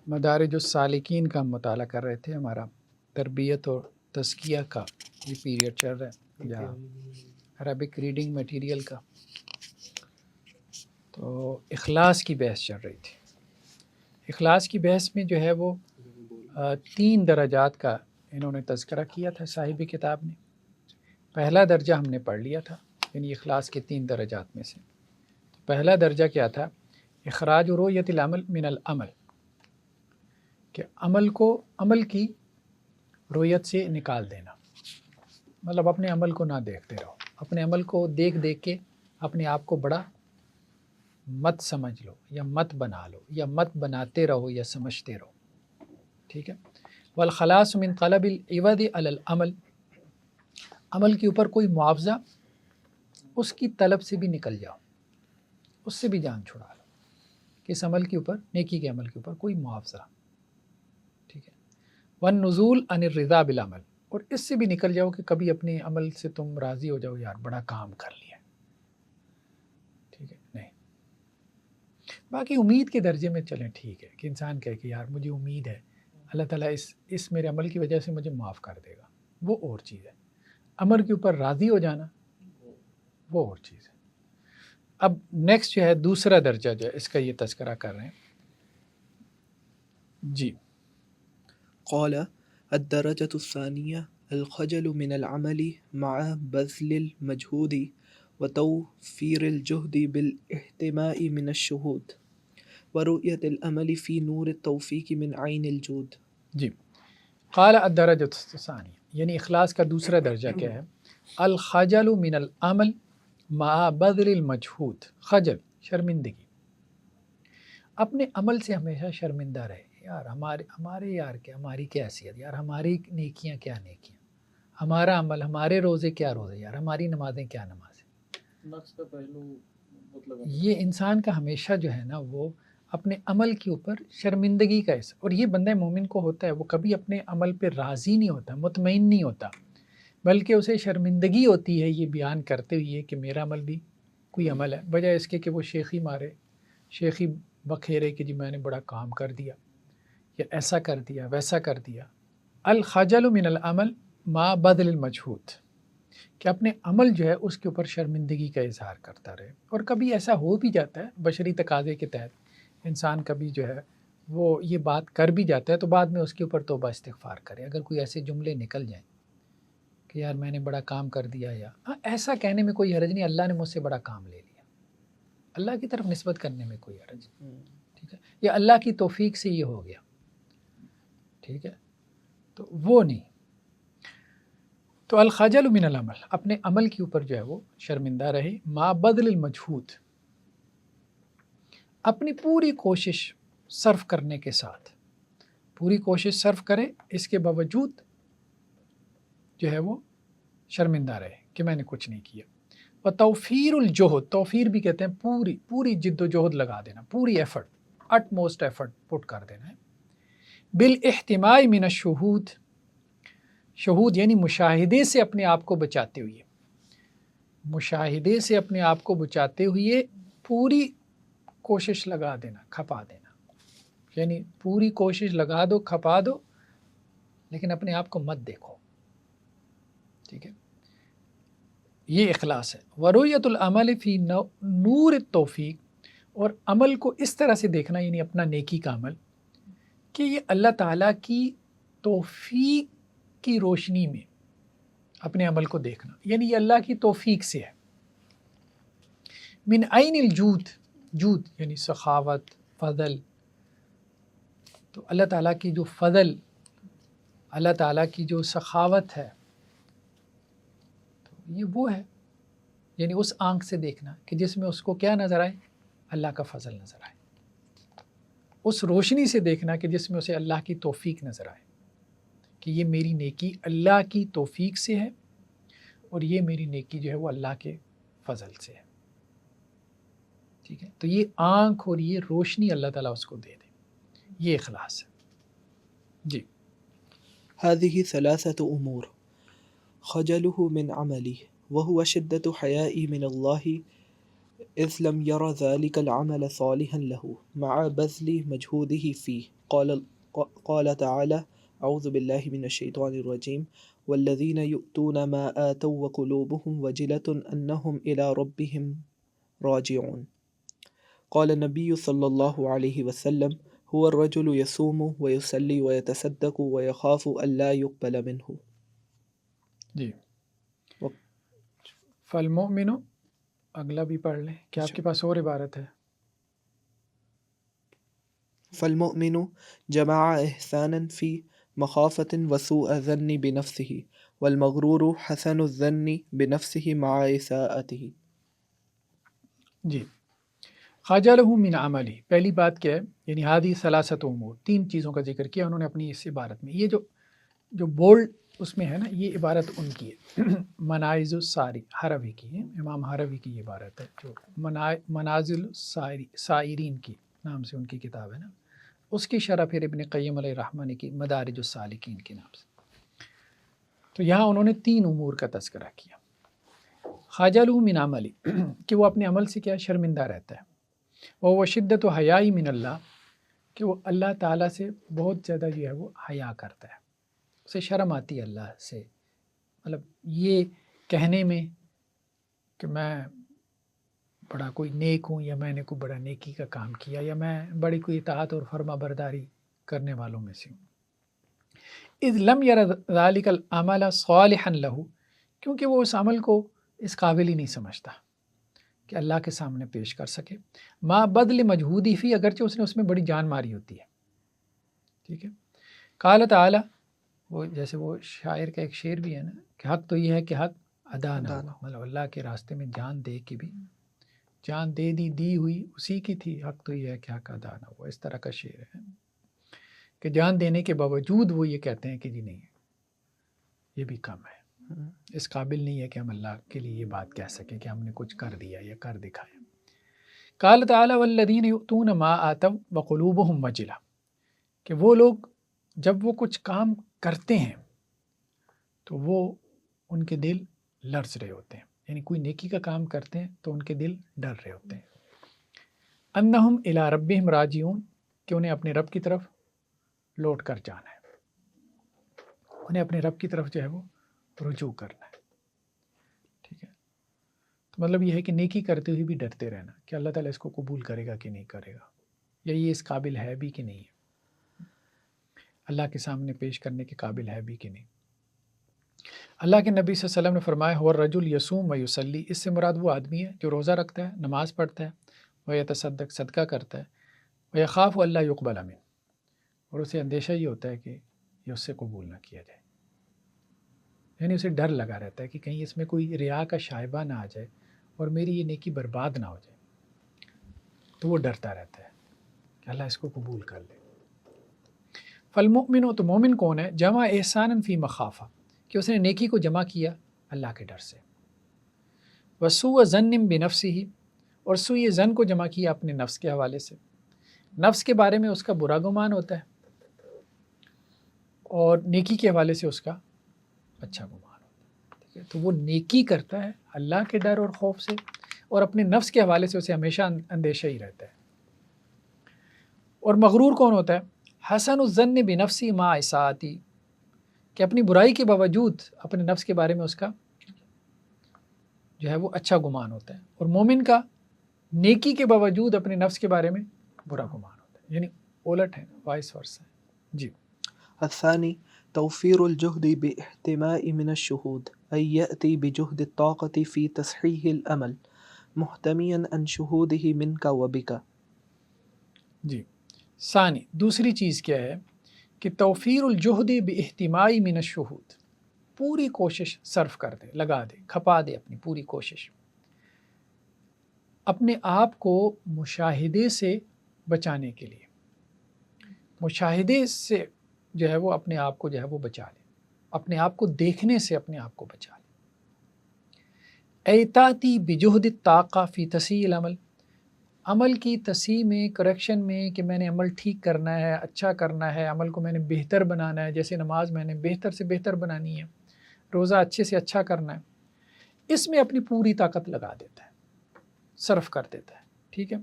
مدارج السالکین کا ہم مطالعہ کر رہے تھے، ہمارا تربیت اور تزکیہ کا یہ پیریڈ چل رہا ہے، یا عربک ریڈنگ میٹیریل کا. تو اخلاص کی بحث چل رہی تھی. اخلاص کی بحث میں جو ہے وہ 3 درجات کا انہوں نے تذکرہ کیا تھا صاحب کتاب نے. پہلا درجہ ہم نے پڑھ لیا تھا، یعنی اخلاص کے 3 درجات میں سے. پہلا درجہ کیا تھا؟ اخراج رؤیت العمل من العمل، کہ عمل کی رؤیت سے نکال دینا. مطلب اپنے عمل کو نہ دیکھتے رہو، اپنے عمل کو دیکھ کے اپنے آپ کو بڑا مت سمجھ لو، یا مت بنا لو، یا مت بناتے رہو، یا سمجھتے رہو. ٹھیک ہے. والخلاص من طلب العوض علی العمل، عمل کے اوپر کوئی معاوضہ، اس کی طلب سے بھی نکل جاؤ، اس سے بھی جان چھڑا لو کہ اس عمل کے اوپر، نیکی کے عمل کے اوپر کوئی معاوضہ. ٹھیک ہے. والنزول عن الرضا بالعمل، اور اس سے بھی نکل جاؤ کہ کبھی اپنے عمل سے تم راضی ہو جاؤ، یار بڑا کام کر لیا. ٹھیک ہے. نہیں، باقی امید کے درجے میں چلیں ٹھیک ہے، کہ انسان کہے کہ یار مجھے امید ہے اللہ تعالیٰ اس میرے عمل کی وجہ سے مجھے معاف کر دے گا، وہ اور چیز ہے. عمل کے اوپر راضی ہو جانا وہ اور چیز ہے. اب نیکسٹ جو ہے دوسرا درجہ جو ہے اس کا یہ تذکرہ کر رہے ہیں. جی. قال الدرجة الثانية الخجل من العمل مع بذل المجهود وتوفير الجهد بالاهتماء من الشهود ورؤية الأمل في نور التوفيق من عين الجود. جی. قال الدرجة الثانية، یعنی اخلاص کا دوسرا درجہ کیا ہے؟ الخجل من العمل مع بذل المجهود. خجل، شرمندگی، اپنے عمل سے ہمیشہ شرمندہ رہے. یار ہمارے یار کیا، ہماری کیا حیثیت، یار ہماری نیکیاں کیا نیکیاں، ہمارا عمل، ہمارے روزے کیا روزے، یار ہماری نمازیں کیا نمازیں. نفس کا پہلو مطلب یہ انسان کا ہمیشہ جو ہے نا وہ اپنے عمل کے اوپر شرمندگی کا حصہ. اور یہ بندہ مومن کو ہوتا ہے، وہ کبھی اپنے عمل پہ راضی نہیں ہوتا، مطمئن نہیں ہوتا، بلکہ اسے شرمندگی ہوتی ہے یہ بیان کرتے ہوئے کہ میرا عمل بھی کوئی عمل ہے، بجائے اس کے کہ وہ شیخی مارے، شیخی بکھیرے کہ جی میں نے بڑا کام کر دیا، یا ایسا کر دیا، ویسا کر دیا. الخجل من العمل ما بذل المجہود، کہ اپنے عمل جو ہے اس کے اوپر شرمندگی کا اظہار کرتا رہے. اور کبھی ایسا ہو بھی جاتا ہے بشری تقاضے کے تحت، انسان کبھی جو ہے وہ یہ بات کر بھی جاتا ہے تو بعد میں اس کے اوپر توبہ استغفار کرے. اگر کوئی ایسے جملے نکل جائیں کہ یار میں نے بڑا کام کر دیا، یا ایسا کہنے میں کوئی حرج نہیں، اللہ نے مجھ سے بڑا کام لے لیا، اللہ کی طرف نسبت کرنے میں کوئی حرج نہیں. ٹھیک ہے. یا اللہ کی توفیق سے یہ ہو گیا. ٹھیک ہے. تو وہ نہیں. تو الخجل من العمل، اپنے عمل کے اوپر جو ہے وہ شرمندہ رہے. ما بذل المجہود، اپنی پوری کوشش صرف کرنے کے ساتھ، پوری کوشش صرف کرے، اس کے باوجود جو ہے وہ شرمندہ رہے کہ میں نے کچھ نہیں کیا. و توفیر الجہد، توفیر بھی کہتے ہیں پوری جد و جہد لگا دینا، پوری effort, it most effort put کر دینا ہے. بالاحتماء من الشہود، شہود یعنی مشاہدے سے اپنے آپ کو بچاتے ہوئے، مشاہدے سے اپنے آپ کو بچاتے ہوئے پوری کوشش لگا دینا، کھپا دینا. یعنی پوری کوشش لگا دو، کھپا دو، لیکن اپنے آپ کو مت دیکھو. ٹھیک ہے. یہ اخلاص ہے. ورؤیت العمل فی نور التوفیق، اور عمل کو اس طرح سے دیکھنا، یعنی اپنا نیکی کا عمل، کہ یہ اللہ تعالیٰ کی توفیق کی روشنی میں اپنے عمل کو دیکھنا، یعنی یہ اللہ کی توفیق سے ہے. من عین الجود، جود یعنی سخاوت، فضل. تو اللہ تعالیٰ کی جو فضل، اللہ تعالیٰ کی جو سخاوت ہے، تو یہ وہ ہے، یعنی اس آنکھ سے دیکھنا کہ جس میں اس کو کیا نظر آئے، اللہ کا فضل نظر آئے. اس روشنی سے دیکھنا کہ جس میں اسے اللہ کی توفیق نظر آئے، کہ یہ میری نیکی اللہ کی توفیق سے ہے، اور یہ میری نیکی جو ہے وہ اللہ کے فضل سے ہے. ٹھیک ہے. تو یہ آنکھ اور یہ روشنی اللہ تعالیٰ اس کو دے دے، یہ اخلاص ہے. جی. هذه 3 أمور: خجله من عمله وهو شدة حيائي من الله إذ لم ير ذلك العمل صالحا له مع بذل مجهوده فيه قال تعالى أعوذ بالله من الشيطان الرجيم والذين يؤتون ما آتوا وقلوبهم وجلة أنهم إلى ربهم راجعون قال النبي صلى الله عليه وسلم هو الرجل يصوم ويصلي ويتصدق ويخاف ألا يقبل منه جی و- فالمؤمن اگلا بھی پڑھ لیں کہ آپ کے پاس اور عبارت ہے؟ فالمؤمن جمع إحسانا في مخافة وسوء الظن بنفسه والمغرور حسن الظن بنفسه مع إساءته جی خجلہ من عملی، پہلی بات کیا ہے؟ یعنی ہادی ثلاثت امور، تین چیزوں کا ذکر کیا انہوں نے اپنی اس عبارت میں. یہ جو بولڈ اس میں ہے نا، یہ عبارت ان کی ہے منازل الساری حروی کی ہے، امام حروی کی یہ عبارت ہے، جو منازل سائرین کی نام سے ان کی کتاب ہے نا، اس کی شرح پھر ابن قیم علیہ الرحمہ نے کی مدارج السالکین کے نام سے. تو یہاں انہوں نے تین امور کا تذکرہ کیا. خجلہ من عملی کہ وہ اپنے عمل سے کیا شرمندہ رہتا ہے، وہ شدت و حیائی من اللہ کہ وہ اللہ تعالیٰ سے بہت زیادہ جو ہے وہ حیا کرتا ہے، اسے شرم آتی ہے اللہ سے، مطلب یہ کہنے میں کہ میں بڑا کوئی نیک ہوں یا میں نے کوئی بڑا نیکی کا کام کیا یا میں بڑی کوئی اطاعت اور فرما برداری کرنے والوں میں سے ہوں. اذ لم یر ذلک العمل صالحا لہ، کیونکہ وہ اس عمل کو اس قابل ہی نہیں سمجھتا کہ اللہ کے سامنے پیش کر سکے. ما بدل مجہودی فی، اگرچہ اس نے اس میں بڑی جان ماری ہوتی ہے. ٹھیک ہے. قال تعالی، وہ جیسے وہ شاعر کا ایک شعر بھی ہے نا کہ حق تو یہ ہے کہ حق ادا نہ ہوا، مطلب اللہ کے راستے میں جان دے کے بھی جان دی ہوئی اسی کی تھی، حق تو یہ ہے کہ حق ادا نہ ہوا. اس طرح کا شعر ہے کہ جان دینے کے باوجود وہ یہ کہتے ہیں کہ جی نہیں، یہ بھی کم ہے، اس قابل نہیں ہے کہ ہم اللہ کے لیے یہ بات کہہ سکیں کہ ہم نے کچھ کر دیا یا کر دکھایا. قال تعالی والذین یؤتون ما آتوا وقلوبہم وجلہ، کہ وہ لوگ جب وہ کچھ کام کرتے ہیں تو وہ ان کے دل لرز رہے ہوتے ہیں، یعنی کوئی نیکی کا کام کرتے ہیں تو ان کے دل ڈر رہے ہوتے ہیں. انہم الی ربہم راجعون، کہ انہیں اپنے رب کی طرف لوٹ کر جانا ہے، انہیں اپنے رب کی طرف جو ہے وہ رجوع کرنا ہے. ٹھیک ہے. تو مطلب یہ ہے کہ نیکی کرتے ہوئے بھی ڈرتے رہنا کہ اللہ تعالیٰ اس کو قبول کرے گا کہ نہیں کرے گا، یا یہ اس قابل ہے بھی کہ نہیں ہے، اللہ کے سامنے پیش کرنے کے قابل ہے بھی کہ نہیں. اللہ کے نبی صلی اللہ علیہ وسلم نے فرمایا ہو الرجل یصوم و یصلی، اس سے مراد وہ آدمی ہے جو روزہ رکھتا ہے، نماز پڑھتا ہے، وہ یتصدق صدقہ کرتا ہے، وہ یخاف اللہ یقبل منہ، اور اسے اندیشہ یہ ہوتا ہے کہ یہ اس سے قبول نہ کیا جائے، یعنی اسے ڈر لگا رہتا ہے کہ کہیں اس میں کوئی ریا کا شائبہ نہ آ جائے اور میری یہ نیکی برباد نہ ہو جائے. تو وہ ڈرتا رہتا ہے کہ اللہ اس کو قبول کر لے. فالمؤمن، تو مومن کون ہے؟ جمع احسانا فی مخافہ، کہ اس نے نیکی کو جمع کیا اللہ کے ڈر سے. وسوء ظن بنفسہ، اور سوء ظن کو جمع کیا اپنے نفس کے حوالے سے. نفس کے بارے میں اس کا برا گمان ہوتا ہے اور نیکی کے حوالے سے اس کا اچھا گمان ہوتا ہے. ٹھیک ہے. تو وہ نیکی کرتا ہے اللہ کے ڈر اور خوف سے، اور اپنے نفس کے حوالے سے اسے ہمیشہ اندیشہ ہی رہتا ہے. اور مغرور کون ہوتا ہے؟ حسن الظن بنفسی ما اساءتی، کہ اپنی برائی کے باوجود اپنے نفس کے بارے میں اس کا جو ہے وہ اچھا گمان ہوتا ہے، اور مومن کا نیکی کے باوجود اپنے نفس کے بارے میں برا گمان ہوتا ہے، یعنی الٹ ہے، وائس ورسا ہے. جی. الثاني توفير الجهد باحتماء من الشهود أي يأتي بجهد الطاقة في تصحيح الأمل محتميا عن شهوده منك وبك. جی. ثانی، دوسری چیز کیا ہے کہ توفیر الجہد باحتماء من الشہود، پوری کوشش صرف کر دے، لگا دے، کھپا دے اپنی پوری کوشش اپنے آپ کو مشاہدے سے بچانے کے لیے، مشاہدے سے جو ہے وہ اپنے آپ کو جو ہے وہ بچا لے، اپنے آپ کو دیکھنے سے اپنے آپ کو بچا لے. ایتاتی بجہد الطاقہ فی تصحیح العمل، عمل کی تصحیح میں، کریکشن میں، کہ میں نے عمل ٹھیک کرنا ہے، اچھا کرنا ہے، عمل کو میں نے بہتر بنانا ہے، جیسے نماز میں نے بہتر سے بہتر بنانی ہے، روزہ اچھے سے اچھا کرنا ہے، اس میں اپنی پوری طاقت لگا دیتا ہے. صرف کر دیتا ہے، ٹھیک ہے.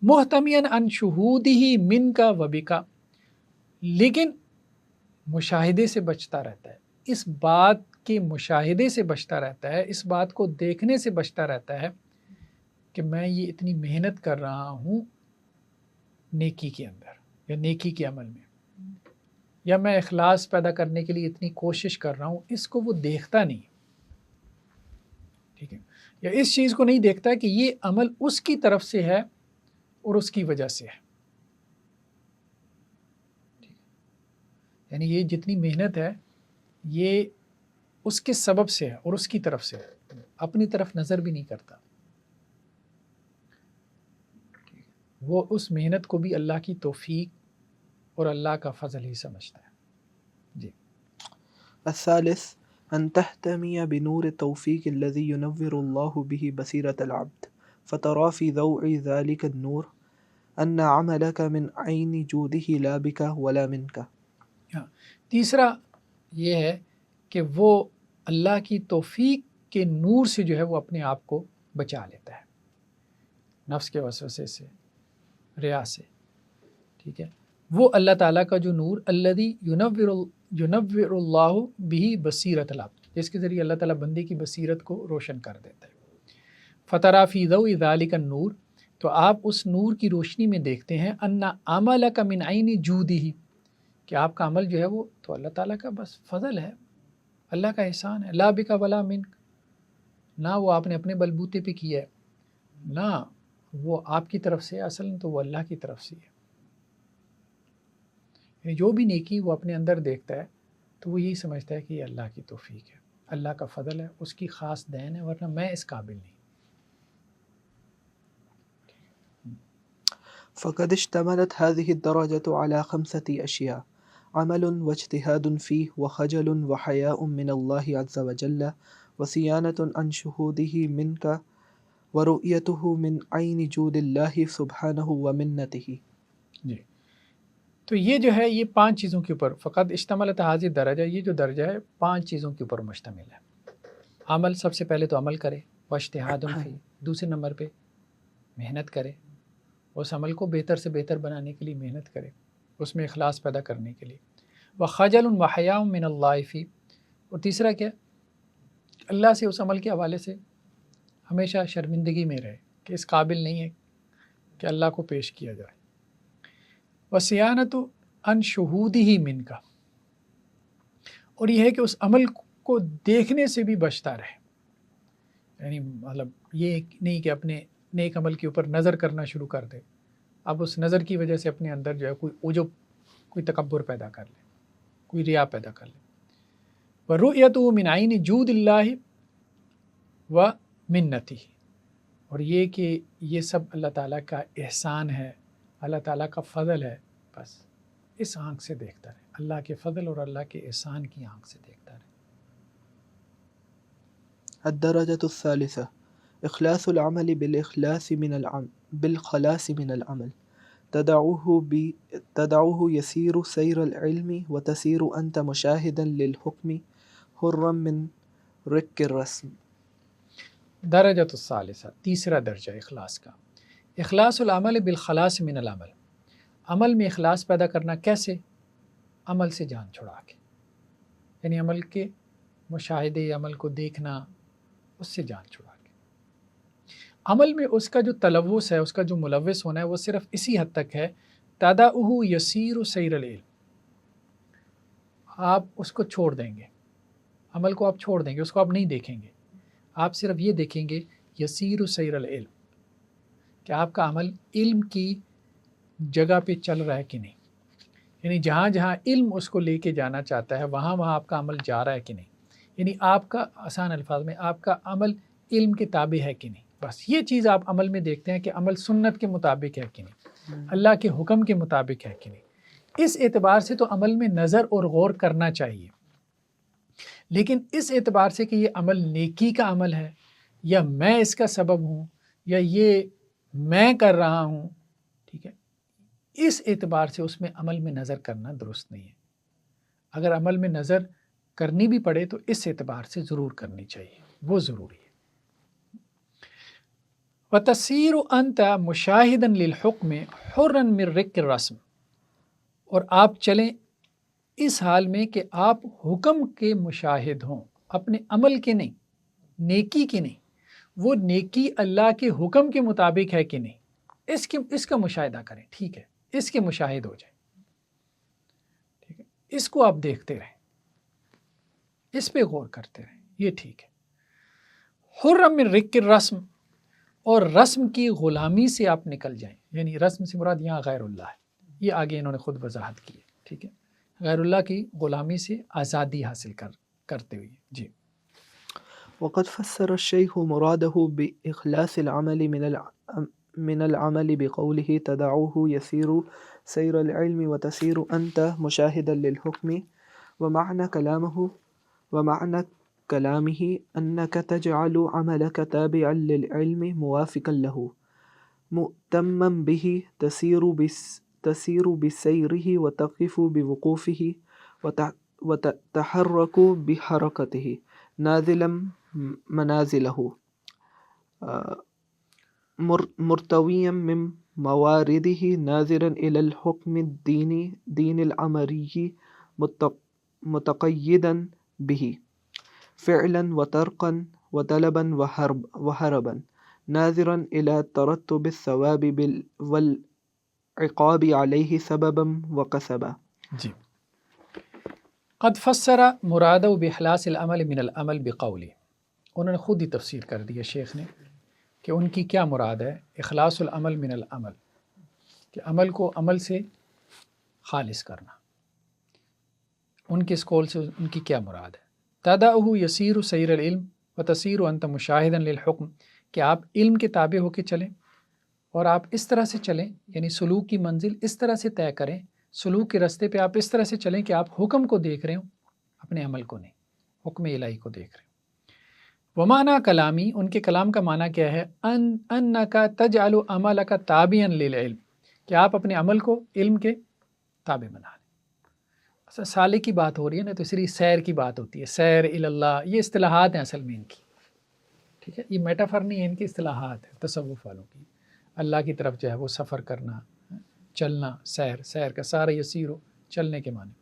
محتمین ان شہودی من کا وبکا، لیکن مشاہدے سے بچتا رہتا ہے، اس بات کے مشاہدے سے بچتا رہتا ہے، اس بات کو دیکھنے سے بچتا رہتا ہے کہ میں یہ اتنی محنت کر رہا ہوں نیکی کے اندر یا نیکی کے عمل میں، یا میں اخلاص پیدا کرنے کے لیے اتنی کوشش کر رہا ہوں، اس کو وہ دیکھتا نہیں، ٹھیک ہے، یا اس چیز کو نہیں دیکھتا کہ یہ عمل اس کی طرف سے ہے اور اس کی وجہ سے ہے. یعنی یہ جتنی محنت ہے یہ اس کے سبب سے ہے اور اس کی طرف سے ہے، اپنی طرف نظر بھی نہیں کرتا. وہ اس محنت کو بھی اللہ کی توفیق اور اللہ کا فضل ہی سمجھتا ہے. جی. الثالث أن تهتمي بنور التوفيق الذي ينور الله به بصيرة العبد فترى في ضوء ذلك النور أن عملك من عين جوده لا بك ولا منك. ہاں، تیسرا یہ ہے کہ وہ اللہ کی توفیق کے نور سے جو ہے وہ اپنے آپ کو بچا لیتا ہے، نفس کے وسوسے سے، ریا سے، ٹھیک ہے. وہ اللہ تعالیٰ کا جو نور الذی ینور اللہ بہ بصیرۃ العبد، جس کے ذریعے اللہ تعالیٰ بندے کی بصیرت کو روشن کر دیتا ہے. فترا فی ضوء ذلک النور، تو آپ اس نور کی روشنی میں دیکھتے ہیں ان عملک من عین جودہ، کہ آپ کا عمل جو ہے وہ تو اللہ تعالیٰ کا بس فضل ہے، اللہ کا احسان ہے. لا بک ولا منک، نہ وہ آپ نے اپنے بلبوتے پہ کیا ہے، نہ وہ آپ کی طرف سے، اصل تو وہ اللہ کی طرف سے ہے. یعنی جو بھی نیکی وہ اپنے اندر دیکھتا ہے تو وہ یہی سمجھتا ہے کہ یہ اللہ کی توفیق ہے، اللہ کا فضل ہے، اس کی خاص دین ہے، ورنہ میں اس قابل نہیں. فقد اشتملت هذه الدرجة على 5 أشياء: عمل واجتهاد فيه وخجل وحياء من الله عز وجل وصيانة عن شهوده منك ورؤيته من عين جود الله سبحانه ومنته. جی. تو یہ جو ہے یہ 5 چیزوں کے اوپر، فقط اشتملت حاضر درجہ، یہ جو درجہ ہے 5 چیزوں کے اوپر مشتمل ہے. عمل، سب سے پہلے تو عمل کرے، واجتہاد فی، دوسرے نمبر پہ محنت کرے، اس عمل کو بہتر سے بہتر بنانے کے لیے محنت کرے، اس میں اخلاص پیدا کرنے کے لیے. وخجل وحیاء من اللہ فی، اور تیسرا کیا، اللہ سے اس عمل کے حوالے سے ہمیشہ شرمندگی میں رہے کہ اس قابل نہیں ہے کہ اللہ کو پیش کیا جائے. وصیانت عن شہودہ من کا، اور یہ ہے کہ اس عمل کو دیکھنے سے بھی بچتا رہے. یعنی مطلب یہ نہیں کہ اپنے نیک عمل کے اوپر نظر کرنا شروع کر دے، اب اس نظر کی وجہ سے اپنے اندر جو ہے کوئی عجب، کوئی تکبر پیدا کر لے، کوئی ریا پیدا کر لے. وَرُؤْيَتُهُ مِنْ عَيْنِ جُودِ اللَّهِ وَمِنَّتِهِ، اور یہ کہ یہ سب اللہ تعالیٰ کا احسان ہے، اللہ تعالیٰ کا فضل ہے، بس اس آنکھ سے دیکھتا رہے، اللہ کے فضل اور اللہ کے احسان کی آنکھ سے دیکھتا رہے. الدرجة الثالثة إخلاص العمل بالخلاص من العمل تدعوه يسير سير العلم وتسير أنت مشاهدا للحكم حرا من رك الرسم. درجۃ الثالثہ، تیسرا درجہ اخلاص کا. اخلاص العمل بالخلاص من العمل، عمل میں اخلاص پیدا کرنا کیسے؟ عمل سے جان چھڑا کے، یعنی عمل کے مشاہدے، عمل کو دیکھنا، اس سے جان چھڑا کے. عمل میں اس کا جو تلوث ہے، اس کا جو ملوث ہونا ہے، وہ صرف اسی حد تک ہے تدعوہ یسیر سیر العلم، آپ اس کو چھوڑ دیں گے، عمل کو آپ چھوڑ دیں گے، اس کو آپ نہیں دیکھیں گے، آپ صرف یہ دیکھیں گے یسیر سیر العلم، کہ آپ کا عمل علم کی جگہ پہ چل رہا ہے کہ نہیں. یعنی جہاں جہاں علم اس کو لے کے جانا چاہتا ہے وہاں وہاں آپ کا عمل جا رہا ہے کہ نہیں. یعنی آپ کا، آسان الفاظ میں، آپ کا عمل علم کے تابع ہے کہ نہیں. بس یہ چیز آپ عمل میں دیکھتے ہیں کہ عمل سنت کے مطابق ہے کہ نہیں، اللہ کے حکم کے مطابق ہے کہ نہیں. اس اعتبار سے تو عمل میں نظر اور غور کرنا چاہیے، لیکن اس اعتبار سے کہ یہ عمل نیکی کا عمل ہے یا میں اس کا سبب ہوں یا یہ میں کر رہا ہوں، ٹھیک ہے، اس اعتبار سے اس میں عمل میں نظر کرنا درست نہیں ہے. اگر عمل میں نظر کرنی بھی پڑے تو اس اعتبار سے ضرور کرنی چاہیے، وہ ضروری ہے. وتصیر انت مشاہدا للحکم حرا من رق الرسم، اور آپ چلیں اس حال میں کہ آپ حکم کے مشاہد ہوں، اپنے عمل کے نہیں، نیکی کی نہیں، وہ نیکی اللہ کے حکم کے مطابق ہے کہ نہیں، اس کا مشاہدہ کریں، ٹھیک ہے، اس کے مشاہد ہو جائیں، ٹھیک ہے، اس کو آپ دیکھتے رہیں، اس پہ غور کرتے رہیں، یہ ٹھیک ہے۔ حر من رق الرسم، اور رسم کی غلامی سے آپ نکل جائیں، یعنی رسم سے مراد یہاں غیر اللہ ہے، یہ آگے انہوں نے خود وضاحت کی ہے، ٹھیک ہے، غیر اللہ کی غلامی سے آزادی حاصل کرتے ہوئے، جی۔ وقد فسر الشيخ مراده بإخلاص العمل من العمل بقوله تدعوه يسير سير العلم وتسير أنت مشاهدا للحكم، ومعنى كلامه أنك تجعل عملك تابعا للعلم موافقا له مؤتما به، تسير بسيره وتقف بوقوفه وتتحرك بحركته نازلا منازله مرتويا من موارده ناظرا إلى الحكم دين الأمري متقيدا به فعلا وتركا وطلبا وهربا ناظرا إلى ترتب الثواب والعقاب عليه سببا وكسبا۔ جی، قد فسر مرادہ بإخلاص العمل من العمل بقولی، انہوں نے خود ہی تفسیر کر دی ہے شیخ نے کہ ان کی کیا مراد ہے اخلاص العمل من العمل، کہ عمل کو عمل سے خالص کرنا، ان کے اس قول سے ان کی کیا مراد ہے۔ تدعہ یسیر سیر العلم وتصیر انت مشاہدا للحکم، کہ آپ علم کے تابع ہو کے چلیں اور آپ اس طرح سے چلیں، یعنی سلوک کی منزل اس طرح سے طے کریں، سلوک کے راستے پہ آپ اس طرح سے چلیں کہ آپ حکم کو دیکھ رہے ہوں، اپنے عمل کو نہیں، حکم الہی کو دیکھ رہے ہوں۔ ومعنی کلامی، ان کے کلام کا معنی کیا ہے، انک تجعل عملک تابعا للعلم، کہ آپ اپنے عمل کو علم کے تابع بنا لیں۔ اصل سالک کی بات ہو رہی ہے نا، تو اس لیے سیر کی بات ہوتی ہے، سیر اللہ، یہ اصطلاحات ہیں اصل میں ان کی، ٹھیک ہے، یہ میٹافر نہیں ہے، ان کی اصطلاحات ہیں تصوف والوں کی، اللہ کی طرف جو ہے وہ سفر کرنا، چلنا، سیر کا سارا یسیر ہو، چلنے کے معنی۔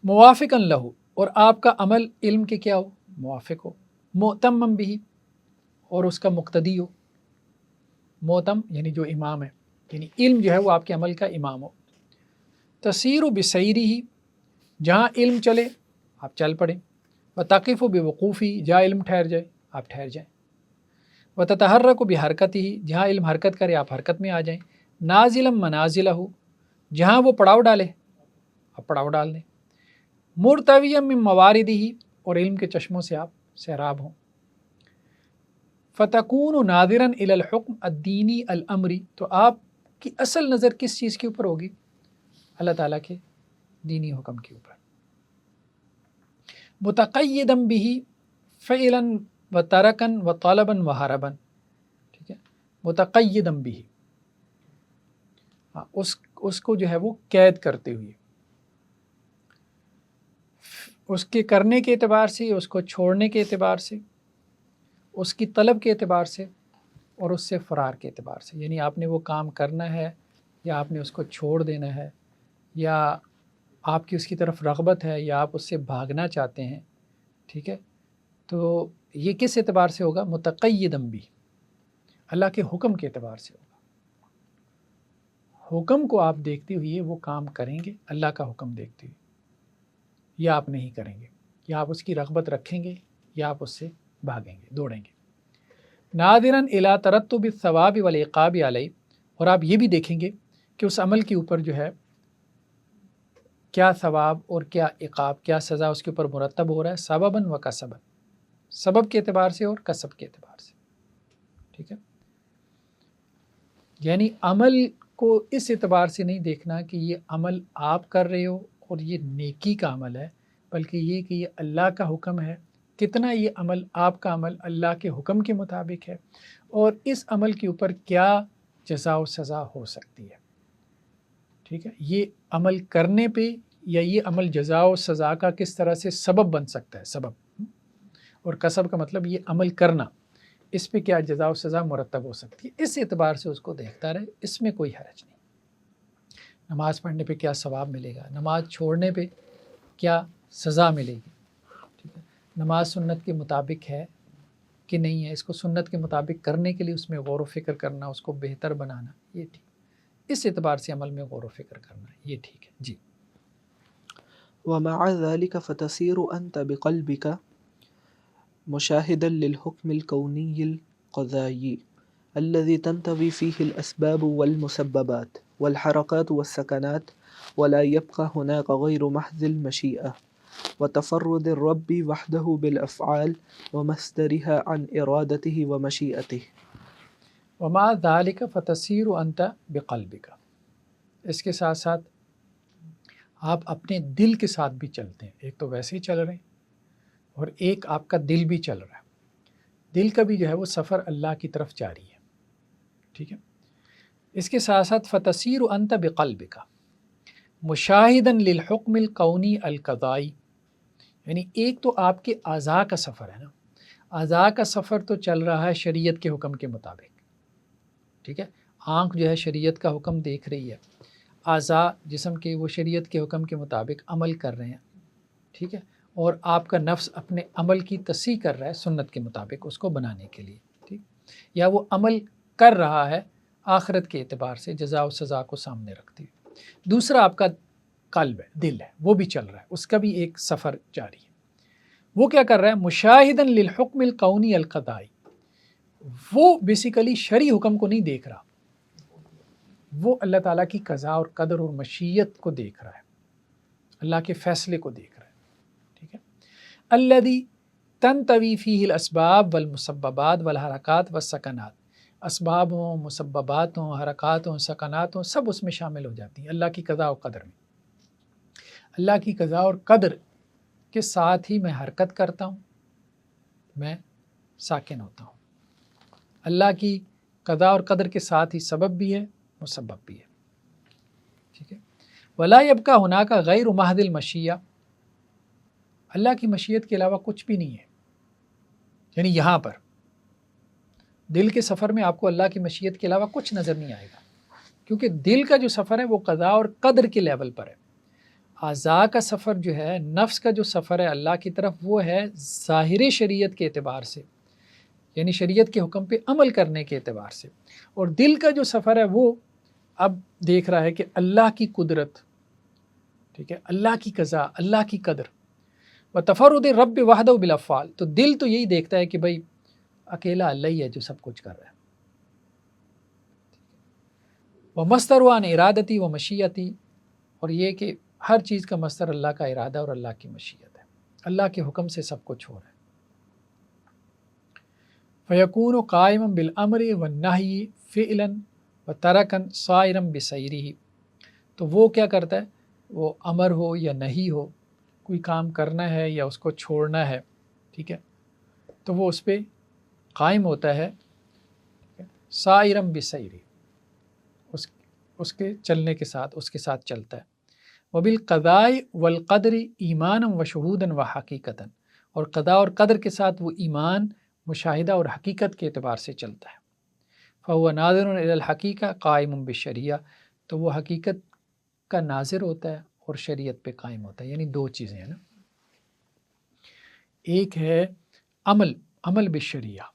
موافقا لہو، اور آپ کا عمل علم کے کیا ہو، موافق ہو، مؤتمم بھی، اور اس کا مقتدی ہو، مؤتم یعنی جو امام ہے، یعنی علم جو ہے وہ آپ کے عمل کا امام ہو۔ تسیر بسیری ہی، جہاں علم چلے آپ چل پڑیں، وتقف بوقوفی، جہاں علم ٹھہر جائے آپ ٹھہر جائیں، وتتحرک بحرکت ہی، جہاں علم حرکت کرے آپ حرکت میں آ جائیں، نازلا منازلہ، جہاں وہ پڑاؤ ڈالے آپ پڑاؤ ڈال دیں، مرتویا من موارد ہی، اور علم کے چشموں سے آپ سیراب ہوں، فتکون ناظرا الی الحکم الدینی الامری، تو آپ کی اصل نظر کس چیز کے اوپر ہوگی، اللہ تعالیٰ کے دینی حکم کے اوپر، متقیدا به فعلا و ترکا و طلبا و حربا، ٹھیک ہے، متقیدا به، اس کو جو ہے وہ قید کرتے ہوئے، اس کے کرنے کے اعتبار سے، اس کو چھوڑنے کے اعتبار سے، اس کی طلب کے اعتبار سے، اور اس سے فرار کے اعتبار سے، یعنی آپ نے وہ کام کرنا ہے یا آپ نے اس کو چھوڑ دینا ہے، یا آپ کی اس کی طرف رغبت ہے یا آپ اس سے بھاگنا چاہتے ہیں، ٹھیک ہے، تو یہ کس اعتبار سے ہوگا، متقیدم بھی، اللہ کے حکم کے اعتبار سے ہوگا، حکم کو آپ دیکھتے ہوئے وہ کام کریں گے، اللہ کا حکم دیکھتے ہوئے، یا آپ نہیں کریں گے، یا آپ اس کی رغبت رکھیں گے یا آپ اس سے بھاگیں گے، دوڑیں گے، ناظراً الی ترتب الثواب والعقاب علیہ، اور آپ یہ بھی دیکھیں گے کہ اس عمل کے اوپر جو ہے کیا ثواب اور کیا عقاب، کیا سزا اس کے اوپر مرتب ہو رہا ہے، سبباً و کسباً، سبب کے اعتبار سے اور کسب کے اعتبار سے، ٹھیک ہے، یعنی عمل کو اس اعتبار سے نہیں دیکھنا کہ یہ عمل آپ کر رہے ہو اور یہ نیکی کا عمل ہے، بلکہ یہ کہ یہ اللہ کا حکم ہے، کتنا یہ عمل آپ کا عمل اللہ کے حکم کے مطابق ہے، اور اس عمل کے اوپر کیا جزا و سزا ہو سکتی ہے، ٹھیک ہے، یہ عمل کرنے پہ یا یہ عمل جزا و سزا کا کس طرح سے سبب بن سکتا ہے، سبب، اور کسب کا مطلب یہ عمل کرنا، اس پہ کیا جزا و سزا مرتب ہو سکتی ہے، اس اعتبار سے اس کو دیکھتا رہے، اس میں کوئی حرج نہیں۔ نماز پڑھنے پہ کیا ثواب ملے گا، نماز چھوڑنے پہ کیا سزا ملے گی، ٹھیک ہے، نماز سنت کے مطابق ہے کہ نہیں ہے، اس کو سنت کے مطابق کرنے کے لیے اس میں غور و فکر کرنا، اس کو بہتر بنانا، یہ ٹھیک، اس اعتبار سے عمل میں غور و فکر کرنا، یہ ٹھیک ہے جی۔ ومع ذلك فتصير أنت بقلبك مشاهدا للحكم الكوني القضائي الذي تنتوي فيه الأسباب والمسببات والحركات والسكنات، ولا يبقى هناك غير محض المشيئة وتفرد الرب وحده بالأفعال ومصدرها عن إرادته ومشيئته۔ وما ذالک فتصیر انت بقلبک، اس کے ساتھ ساتھ آپ اپنے دل کے ساتھ بھی چلتے ہیں، ایک تو ویسے ہی چل رہے ہیں اور ایک آپ کا دل بھی چل رہا ہے، دل کا بھی جو ہے وہ سفر اللہ کی طرف جاری ہے، ٹھیک ہے۔ اس کے ساتھ ساتھ فتصیر انت بقلبک مشاہدا للحکم الکونی القضائی، یعنی ایک تو آپ کے اعضاء کا سفر ہے نا، اعضاء کا سفر تو چل رہا ہے شریعت کے حکم کے مطابق، ٹھیک ہے، آنکھ جو ہے شریعت کا حکم دیکھ رہی ہے، اعضاء جسم کے وہ شریعت کے حکم کے مطابق عمل کر رہے ہیں، ٹھیک ہے، اور آپ کا نفس اپنے عمل کی تصحیح کر رہا ہے سنت کے مطابق اس کو بنانے کے لیے، ٹھیک، یا وہ عمل کر رہا ہے آخرت کے اعتبار سے جزا و سزا کو سامنے رکھتے ہوئے۔ دوسرا آپ کا قلب ہے، دل ہے، وہ بھی چل رہا ہے، اس کا بھی ایک سفر جاری ہے۔ وہ کیا کر رہا ہے؟ مشاہدا للحکم الکونی القضائی، وہ بیسیکلی شرعی حکم کو نہیں دیکھ رہا، وہ اللہ تعالیٰ کی قضاء اور قدر اور مشیت کو دیکھ رہا ہے، اللہ کے فیصلے کو دیکھ رہا ہے، ٹھیک ہے۔ الذی تنطوی فیہ الاسباب والمسببات والحرکات والسکنات، اسباب ہوں، مسببات ہوں، حرکات ہوں، سکنات ہوں، سب اس میں شامل ہو جاتی ہیں اللہ کی قضاء و قدر میں۔ اللہ کی قضاء اور قدر کے ساتھ ہی میں حرکت کرتا ہوں، میں ساکن ہوتا ہوں۔ اللہ کی قضاء اور قدر کے ساتھ ہی سبب بھی ہے، مسبب بھی ہے، ٹھیک ہے۔ ولا یبقى ہناک غیر محض المشیہ، اللہ کی مشیت کے علاوہ کچھ بھی نہیں ہے، یعنی یہاں پر دل کے سفر میں آپ کو اللہ کی مشیت کے علاوہ کچھ نظر نہیں آئے گا، کیونکہ دل کا جو سفر ہے وہ قضاء اور قدر کے لیول پر ہے۔ اعضاء کا سفر جو ہے، نفس کا جو سفر ہے اللہ کی طرف، وہ ہے ظاہر شریعت کے اعتبار سے، یعنی شریعت کے حکم پہ عمل کرنے کے اعتبار سے، اور دل کا جو سفر ہے وہ اب دیکھ رہا ہے کہ اللہ کی قدرت، ٹھیک ہے، اللہ کی قضاء، اللہ کی قدر، وتفرد رب وحدہ بالافعال، تو دل تو یہی دیکھتا ہے کہ بھائی اکیلا اللہ ہی ہے جو سب کچھ کر رہا ہے، ومصدر عن ارادتی و مشیتی، اور یہ کہ ہر چیز کا مصدر اللہ کا ارادہ اور اللہ کی مشیت ہے، اللہ کے حکم سے سب کچھ ہو رہا ہے۔ فیکون قائما بالامر والنہی فعلا وترکا صائرا بسیرہ، تو وہ کیا کرتا ہے؟ وہ امر ہو یا نہیں ہو، کوئی کام کرنا ہے یا اس کو چھوڑنا ہے، ٹھیک ہے، تو وہ اس پہ قائم ہوتا ہے، صائرا بسیرہ، اس کے چلنے کے ساتھ، اس کے ساتھ چلتا ہے۔ وبالقضاء والقدر ایمانا وشہودا وحقیقتا، اور قضاء اور قدر کے ساتھ وہ ایمان، مشاہدہ اور حقیقت کے اعتبار سے چلتا ہے۔ فهو ناظر الی الحقیقہ قائم بالشریعہ، تو وہ حقیقت کا ناظر ہوتا ہے اور شریعت پہ قائم ہوتا ہے، یعنی دو چیزیں ہیں نا، ایک ہے عمل بالشریعہ،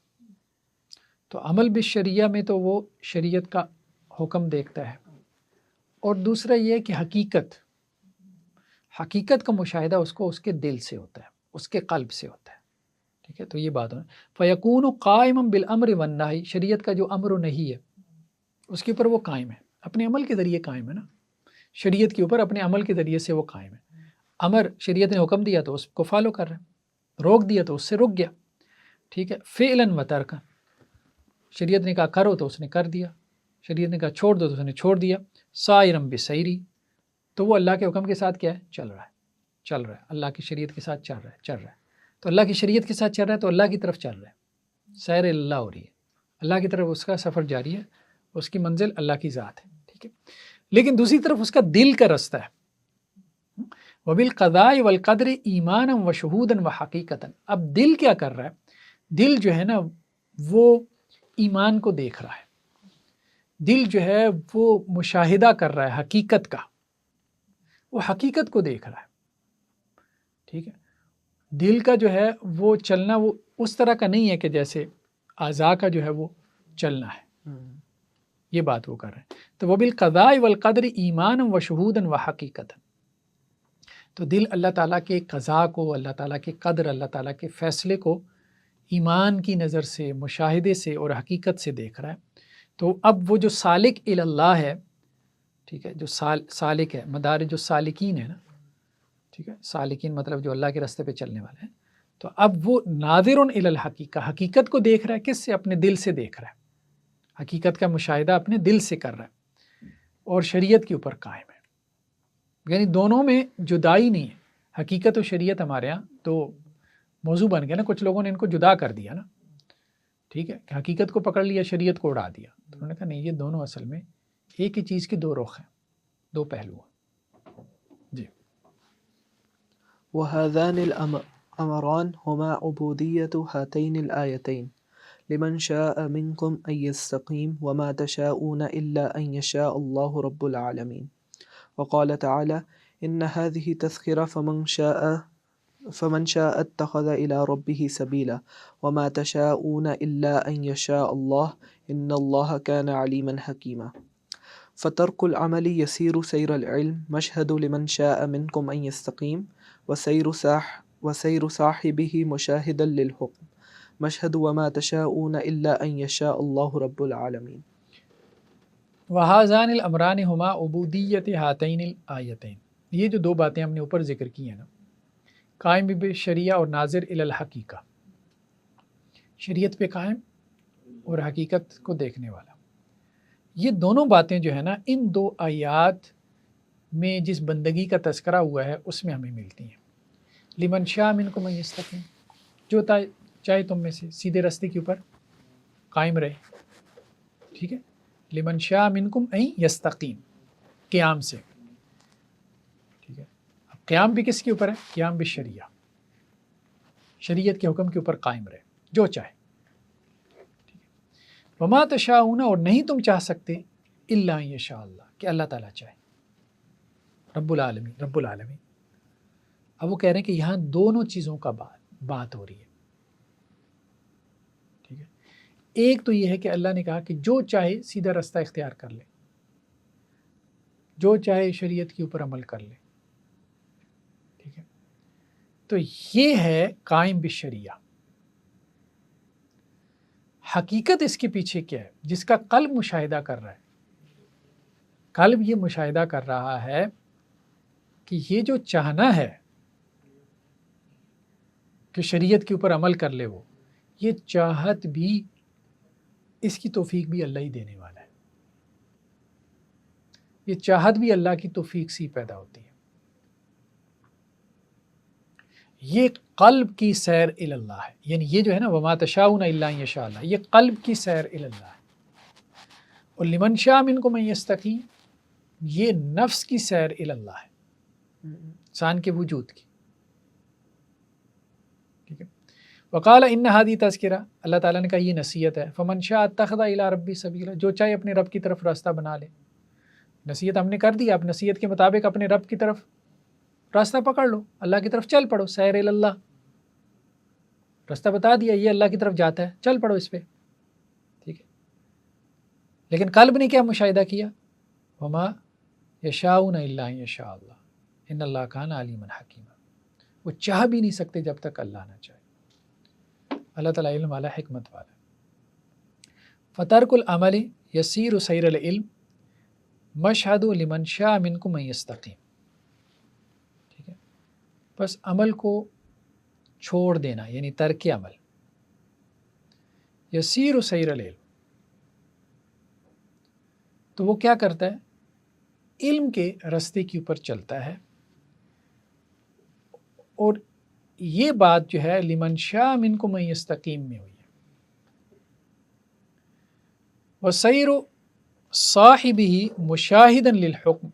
تو عمل بالشریعہ میں تو وہ شریعت کا حکم دیکھتا ہے، اور دوسرا یہ ہے کہ حقیقت کا مشاہدہ اس کو اس کے دل سے ہوتا ہے، اس کے قلب سے ہوتا ہے، ٹھیک ہے، تو یہ بات ہے۔ فیکون قائما بالامر والنہی، شریعت کا جو امر و نہی ہے اس کے اوپر وہ قائم ہے، اپنے عمل کے ذریعے قائم ہے نا، شریعت کے اوپر اپنے عمل کے ذریعے سے وہ قائم ہے۔ امر شریعت نے حکم دیا تو اس کو فالو کر رہے ہیں، روک دیا تو اس سے رک گیا، ٹھیک ہے، فعلا و ترکا، شریعت نے کہا کرو تو اس نے کر دیا، شریعت نے کہا چھوڑ دو تو اس نے چھوڑ دیا۔ صائرا بسیری، تو وہ اللہ کے حکم کے ساتھ کیا ہے؟ چل رہا ہے، اللہ کی شریعت کے ساتھ چل رہا ہے، تو اللہ کی شریعت کے ساتھ چل رہا ہے تو اللہ کی طرف چل رہا ہے، سیر اللہ ہو رہی ہے، اللہ کی طرف اس کا سفر جاری ہے، اس کی منزل اللہ کی ذات ہے، ٹھیک ہے۔ لیکن دوسری طرف اس کا دل کا رستہ ہے، وبالقضاء والقدر ایمانا وشہودا وحقیقتا، اب دل کیا کر رہا ہے؟ دل جو ہے نا وہ ایمان کو دیکھ رہا ہے، دل جو ہے وہ مشاہدہ کر رہا ہے حقیقت کا، وہ حقیقت کو دیکھ رہا ہے، ٹھیک ہے۔ دل کا جو ہے وہ چلنا وہ اس طرح کا نہیں ہے کہ جیسے اعضاء کا جو ہے وہ چلنا ہے، یہ بات وہ کر رہے ہیں۔ تو وہ بالقضاء والقدر ایمان و شہودا و حقیقت، تو دل اللہ تعالیٰ کے قضاء کو، اللہ تعالیٰ کے قدر، اللہ تعالیٰ کے فیصلے کو ایمان کی نظر سے، مشاہدے سے اور حقیقت سے دیکھ رہا ہے۔ تو اب وہ جو سالک الی اللہ ہے، ٹھیک ہے، جو سالک ہے، مدارج جو سالکین ہے نا، ٹھیک ہے، سالکین مطلب جو اللہ کے راستے پہ چلنے والے ہیں، تو اب وہ ناظر الی الحقیقہ، حقیقت کو دیکھ رہا ہے، کس سے؟ اپنے دل سے دیکھ رہا ہے، حقیقت کا مشاہدہ اپنے دل سے کر رہا ہے اور شریعت کے اوپر قائم ہے۔ یعنی دونوں میں جدائی نہیں ہے، حقیقت و شریعت ہمارے ہاں تو موضوع بن گیا نا، کچھ لوگوں نے ان کو جدا کر دیا نا، ٹھیک ہے، کہ حقیقت کو پکڑ لیا، شریعت کو اڑا دیا، تو انہوں نے کہا نہیں، یہ دونوں اصل میں ایک ہی چیز کے دو رخ ہیں، دو پہلو ہیں۔ جی وهذان الأمران هما عبودية هاتين الآيتين لمن شاء منكم أن يستقيم وما تشاءون إلا أن يشاء الله رب العالمين. وقال تعالى إن هذه تذكرة فمن شاء اتخذ إلى ربه سبيلا وما تشاءون إلا أن يشاء الله إن الله كان عليما حكيما. فترك العمل يسير سير العلم مشهد لمن شاء منكم أن يستقيم وسير صاحبه مشاهدا للحكم مشهد وما تشاءون إلا أن يشاء الله رب العالمين. وَهَذَانِ الْأَمْرَانِ هُمَا عُبُودِيَّةِ هَاتَيْنِ الْآیَتَيْن، یہ جو دو باتیں ہم نے اوپر ذکر کی ہیں نا، قائم بالشریعہ اور ناظر الی الحقیقہ، شریعت پہ قائم اور حقیقت کو دیکھنے والا، یہ دونوں باتیں جو ہے نا، ان دو آیات میں جس بندگی کا تذکرہ ہوا ہے اس میں ہمیں ملتی ہیں۔ لمن شاء منکم ان یستقیم، جو چاہے تم میں سے سیدھے راستے کے اوپر قائم رہے، ٹھیک ہے، لمن شاء منکم ان یستقیم، قیام سے، ٹھیک ہے، اب قیام بھی کس کے اوپر ہے؟ قیام بالشریعہ، شریعت کے حکم کے اوپر قائم رہے، جو چاہے، ٹھیک ہے۔ وما تشاؤون، اور نہیں تم چاہ سکتے، الا ان یشاء اللہ، کہ اللہ تعالیٰ چاہے، رب العالمین، رب العالمین۔ اب وہ کہہ رہے ہیں کہ یہاں دونوں چیزوں کا بات ہو رہی ہے، ٹھیک ہے۔ ایک تو یہ ہے کہ اللہ نے کہا کہ جو چاہے سیدھا راستہ اختیار کر لے، جو چاہے شریعت کے اوپر عمل کر لے، ٹھیک ہے، تو یہ ہے قائم بالشریعہ۔ حقیقت اس کے پیچھے کیا ہے؟ جس کا قلب مشاہدہ کر رہا ہے، قلب یہ مشاہدہ کر رہا ہے کہ یہ جو چاہنا ہے کہ شریعت کے اوپر عمل کر لے، وہ یہ چاہت بھی، اس کی توفیق بھی اللہ ہی دینے والا ہے، یہ چاہت بھی اللہ کی توفیق سے ہی پیدا ہوتی ہے۔ یہ قلب کی سیر الی اللہ ہے، یعنی یہ جو ہے نا وما تشاؤون الا ان یشاء اللہ، یہ قلب کی سیر الی اللہ ہے۔ اور لمن شاء منکم ان یستقیم، یہ نفس کی سیر الی اللہ ہے، انسان کے وجود کی، ٹھیک ہے۔ وقال ان ہذہ تذکرہ، اللہ تعالیٰ نے کہا یہ نصیحت ہے، فمن شاء اتخذ الی ربہ سبیلا، جو چاہے اپنے رب کی طرف راستہ بنا لے، نصیحت ہم نے کر دی، آپ نصیحت کے مطابق اپنے رب کی طرف راستہ پکڑ لو، اللہ کی طرف چل پڑو، سیر الی اللہ، راستہ بتا دیا یہ اللہ کی طرف جاتا ہے، چل پڑو اس پہ، ٹھیک ہے۔ لیکن قلب نے کیا مشاہدہ کیا؟ وما یشاؤون الا ان یشاء اللہ ان اللہ کان علیما حکیما، وہ چاہ بھی نہیں سکتے جب تک اللہ نہ چاہے۔ اللہ تعالیٰ علم والا، حکمت والا۔ فترک العمل یسیر سیر العلم مشہد لمن شاء منکم ان یستقیم، ٹھیک ہے، بس عمل کو چھوڑ دینا یعنی ترک عمل، یسیر سیر العلم، تو وہ کیا کرتا ہے؟ علم کے راستے کے اوپر چلتا ہے، اور یہ بات جو ہے لمن شاء منکم ان یستقیم میں ہوئی ہے۔ وسیر صاحبہ مشاہدا للحکم،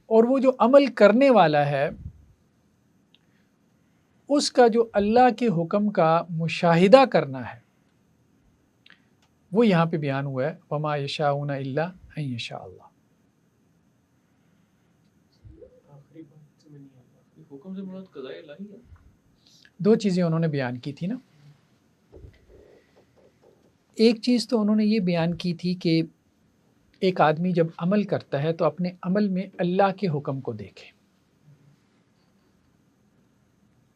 اور وہ جو عمل کرنے والا ہے اس کا جو اللہ کے حکم کا مشاہدہ کرنا ہے وہ یہاں پہ بیان ہوا ہے وما یشاؤون الا ان یشاء اللہ. آخری بات سے میں نہیں آیا، حکم سے مراد قضاء الہی ہے. دو چیزیں انہوں نے بیان کی تھی نا. ایک چیز تو انہوں نے یہ بیان کی تھی کہ ایک آدمی جب عمل کرتا ہے تو اپنے عمل میں اللہ کے حکم کو دیکھے.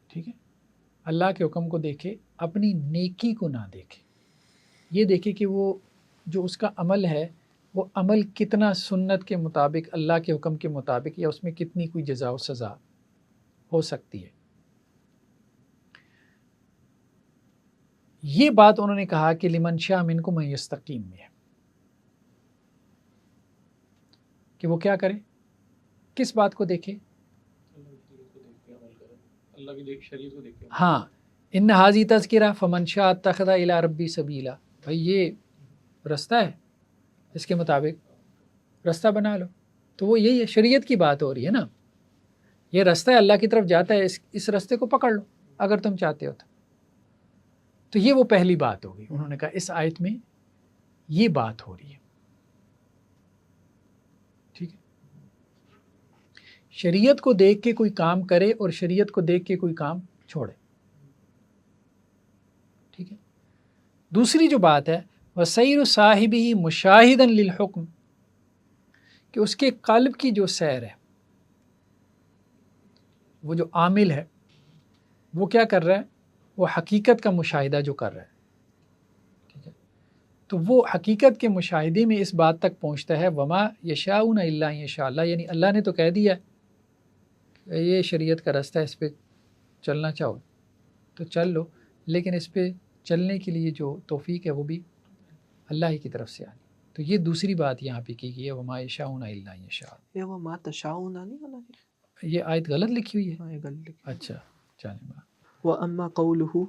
ٹھیک ہے، اللہ کے حکم کو دیکھے، اپنی نیکی کو نہ دیکھے. یہ دیکھے کہ وہ جو اس کا عمل ہے وہ عمل کتنا سنت کے مطابق، اللہ کے حکم کے مطابق، یا اس میں کتنی کوئی جزا و سزا ہو سکتی ہے. یہ بات انہوں نے کہا کہ لمن شاء منکم ان یستقیم میں ہے، کہ وہ کیا کرے، کس بات کو دیکھے. اللہ کی شریعت کو دیکھ کے. ہاں، ان حاضی تذکرہ فمن شاء اتخذ الی ربی سبیلا. بھائی یہ رستہ ہے، اس کے مطابق رستہ بنا لو. تو وہ یہی ہے، شریعت کی بات ہو رہی ہے نا. یہ رستہ اللہ کی طرف جاتا ہے، اس رستے کو پکڑ لو اگر تم چاہتے ہو تو یہ وہ پہلی بات ہوگی. انہوں نے کہا اس آیت میں یہ بات ہو رہی ہے. ٹھیک ہے، شریعت کو دیکھ کے کوئی کام کرے اور شریعت کو دیکھ کے کوئی کام چھوڑے. ٹھیک ہے. دوسری جو بات ہے وَسَيْرُ صَاحِبِهِ مُشَاهِدًا لِلْحُكْمِ، کہ اس کے قلب کی جو سیر ہے، وہ جو عامل ہے وہ کیا کر رہا ہے، وہ حقیقت کا مشاہدہ جو کر رہا ہے. ٹھیک ہے، تو وہ حقیقت کے مشاہدے میں اس بات تک پہنچتا ہے وما یشاؤون الا ان یشاء اللہ. یعنی اللہ نے تو کہہ دیا ہے یہ شریعت کا راستہ ہے، اس پہ چلنا چاہو تو چل لو، لیکن اس پہ چلنے کے لیے جو توفیق ہے وہ بھی اللہ ہی کی طرف سے آنی. تو یہ دوسری بات یہاں پہ کی گئی ہے وما یشاؤون الا ان یشاء. یہ وہ ما تشاؤون نہیں ہونا ہے، یہ آیت غلط لکھی ہوئی ہے. ہاں یہ غلط لکھی. اچھا چلیں. وأما قوله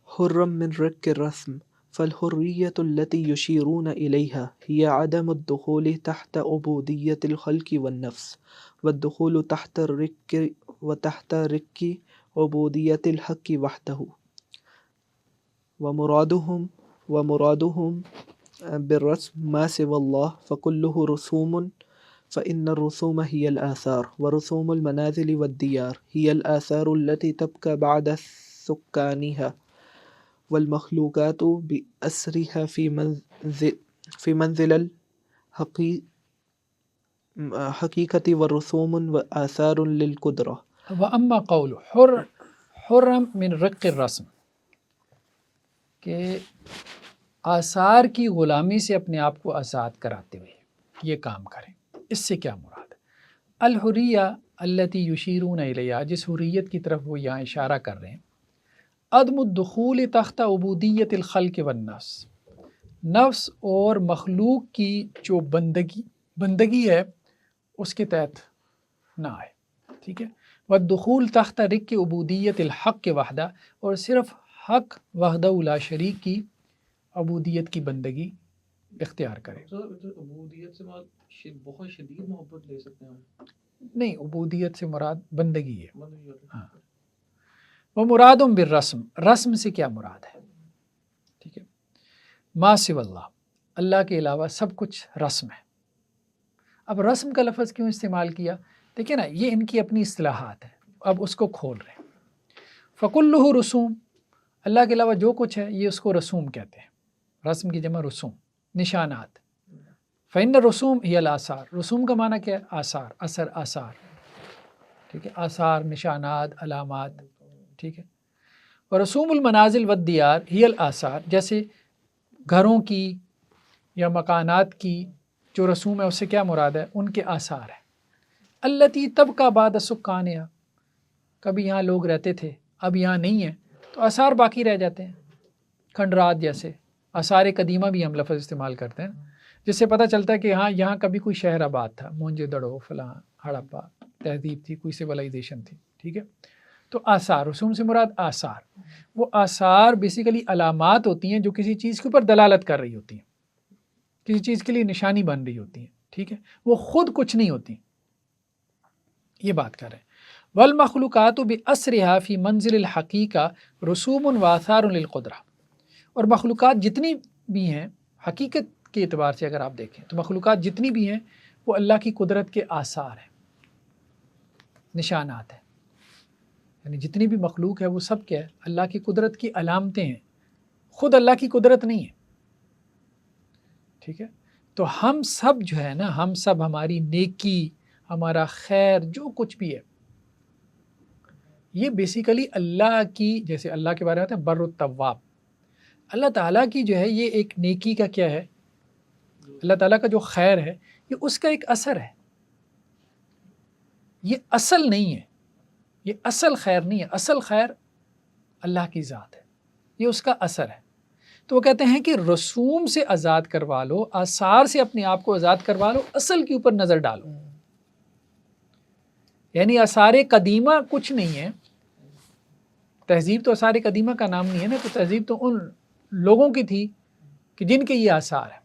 حرم من رك الرسم فالحرية التي يشيرون إليها هي عدم الدخول تحت عبودية الخلق والنفس والدخول تحت رك عبودية الحق وحده. ومرادهم بالرسم ما سوى الله فكله رسوم، فإن الرسوم هي الآثار، ورسوم المنازل والديار هي الآثار التي تبقى بعد سكانها، والمخلوقات بأسرها في منزل الحقيقة والرسوم وآثار للقدرة. وَأَمَّا قَوْلُ حرم من رق الرسم، کہ آثار کی غلامی سے اپنے آپ کو آزاد کراتے ہوئے یہ کام کریں. اس سے کیا مراد ہے؟ الحریہ التی یشیرون الیہا، جس حریت کی طرف وہ یہاں اشارہ کر رہے ہیں، عدم الدخول تحت عبودیت الخلق والنفس، نفس اور مخلوق کی جو بندگی ہے اس کے تحت نہ آئے. ٹھیک ہے، والدخول تحت رق عبودیت الحق وحدہ، اور صرف حق وحدہ لا شریک کی عبودیت کی بندگی اختیار کرے. عبودیت سے مراد بہت شدید محبت لے سکتے ہیں ہم؟ نہیں، عبودیت سے مراد بندگی ہے. بندگی ہوتی ہے. ہاں، وہ مرادم بالرسم، رسم سے کیا مراد ہے؟ ٹھیک ہے، ما سوى اللہ، اللہ کے علاوہ سب کچھ رسم ہے. اب رسم کا لفظ کیوں استعمال کیا؟ دیکھیں نا، یہ ان کی اپنی اصطلاحات ہے، اب اس کو کھول رہے ہیں. فَكُلُّهُ رسوم، اللہ کے علاوہ جو کچھ ہے یہ اس کو رسوم کہتے ہیں. رسم کی جمع رسوم، نشانات. فَإِنَّ الرسوم هي الآثار، رسوم کا معنی کیا ہے؟ آثار، اثر، آثار. ٹھیک ہے، آثار، نشانات، علامات. ٹھیک ہے، اور رسوم المنازل والدیار هي الآثار، جیسے گھروں کی یا مکانات کی جو رسوم ہے اس سے کیا مراد ہے؟ ان کے آثار ہیں. التی تبقى بعد سکانها، کبھی یہاں لوگ رہتے تھے اب یہاں نہیں ہیں تو آثار باقی رہ جاتے ہیں. کھنڈرات جیسے آثار قدیمہ بھی ہم لفظ استعمال کرتے ہیں، جس سے پتہ چلتا ہے کہ ہاں یہاں کبھی کوئی شہر آباد تھا، مونجے دڑو، فلاں، ہڑپا تہذیب تھی، کوئی سویلائزیشن تھی. ٹھیک ہے، تو آثار، رسوم سے مراد آثار. وہ آثار بیسیکلی علامات ہوتی ہیں جو کسی چیز کے اوپر دلالت کر رہی ہوتی ہیں، کسی چیز کے لیے نشانی بن رہی ہوتی ہیں. ٹھیک ہے، وہ خود کچھ نہیں ہوتی. یہ بات کر رہے ہیں. والمخلوقات بأسرها فی منزل الحقیقہ رسوم و آثار للقدرہ، اور مخلوقات جتنی بھی ہیں حقیقت کے اعتبار سے اگر آپ دیکھیں تو مخلوقات جتنی بھی ہیں وہ اللہ کی قدرت کے آثار ہیں، نشانات ہیں، یعنی جتنی بھی مخلوق ہے وہ سب کیا ہے؟ اللہ کی قدرت کی علامتیں ہیں، خود اللہ کی قدرت نہیں ہے، ٹھیک ہے؟ تو ہم سب جو ہے نا، ہم سب، ہماری نیکی، ہمارا خیر، جو کچھ بھی ہے، یہ بیسیکلی اللہ کی، جیسے اللہ کے بارے میں ہوتا ہے بر التواب، اللہ تعالیٰ کی جو ہے یہ ایک نیکی کا کیا ہے، اللہ تعالیٰ کا جو خیر ہے یہ اس کا ایک اثر ہے، یہ اصل نہیں ہے، یہ اصل خیر نہیں ہے، اصل خیر اللہ کی ذات ہے، یہ اس کا اثر ہے۔ تو وہ کہتے ہیں کہ رسوم سے آزاد کروا لو، آثار سے اپنے آپ کو آزاد کروا لو، اصل کے اوپر نظر ڈالو، یعنی آثار قدیمہ کچھ نہیں ہے، تہذیب تو آثار قدیمہ کا نام نہیں ہے نا، تو تہذیب تو ان لوگوں کی تھی کہ جن کے یہ آثار ہیں۔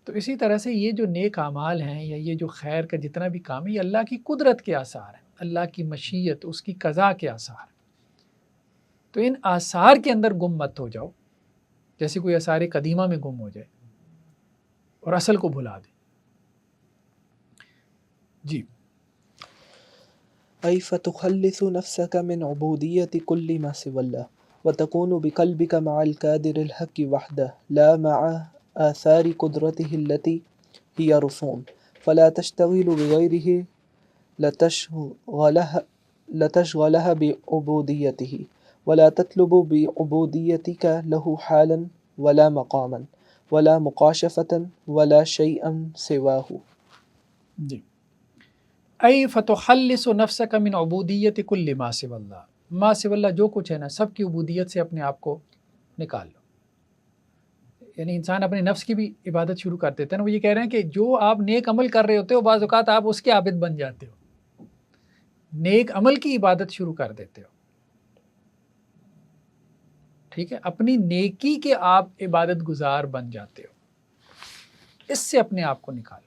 تو اسی طرح سے یہ جو نیک اعمال ہیں یا یہ جو خیر کا جتنا بھی کام ہے یہ اللہ کی قدرت کے آثار ہیں، اللہ کی مشیت، اس کی قضا کے آثار ہیں۔ تو ان آثار کے اندر گم مت ہو جاؤ، جیسے کوئی آثار قدیمہ میں گم ہو جائے اور اصل کو بھلا دے۔ جی أي فتخلص نفسك من عبودية كل ما سوى الله وتكون بقلبك مع القادر الحق وحده لا مع آثار قدرته التي هي رسوم، فلا تشتغل بغيره لتشغلها بعبوديته، ولا تطلب بعبوديتك له حالا ولا مقاما ولا مقاشفة ولا شيئا سواه۔ جی ای فتخلص نفسک من عبودیت کل ما سوی اللہ، ما سوی اللہ جو کچھ ہے نا سب کی عبودیت سے اپنے آپ کو نکال لو۔ یعنی انسان اپنے نفس کی بھی عبادت شروع کر دیتا ہے نا، وہ یہ کہہ رہے ہیں کہ جو آپ نیک عمل کر رہے ہوتے ہو بعض اوقات آپ اس کے عابد بن جاتے ہو، نیک عمل کی عبادت شروع کر دیتے ہو، ٹھیک ہے، اپنی نیکی کے آپ عبادت گزار بن جاتے ہو، اس سے اپنے آپ کو نکالو۔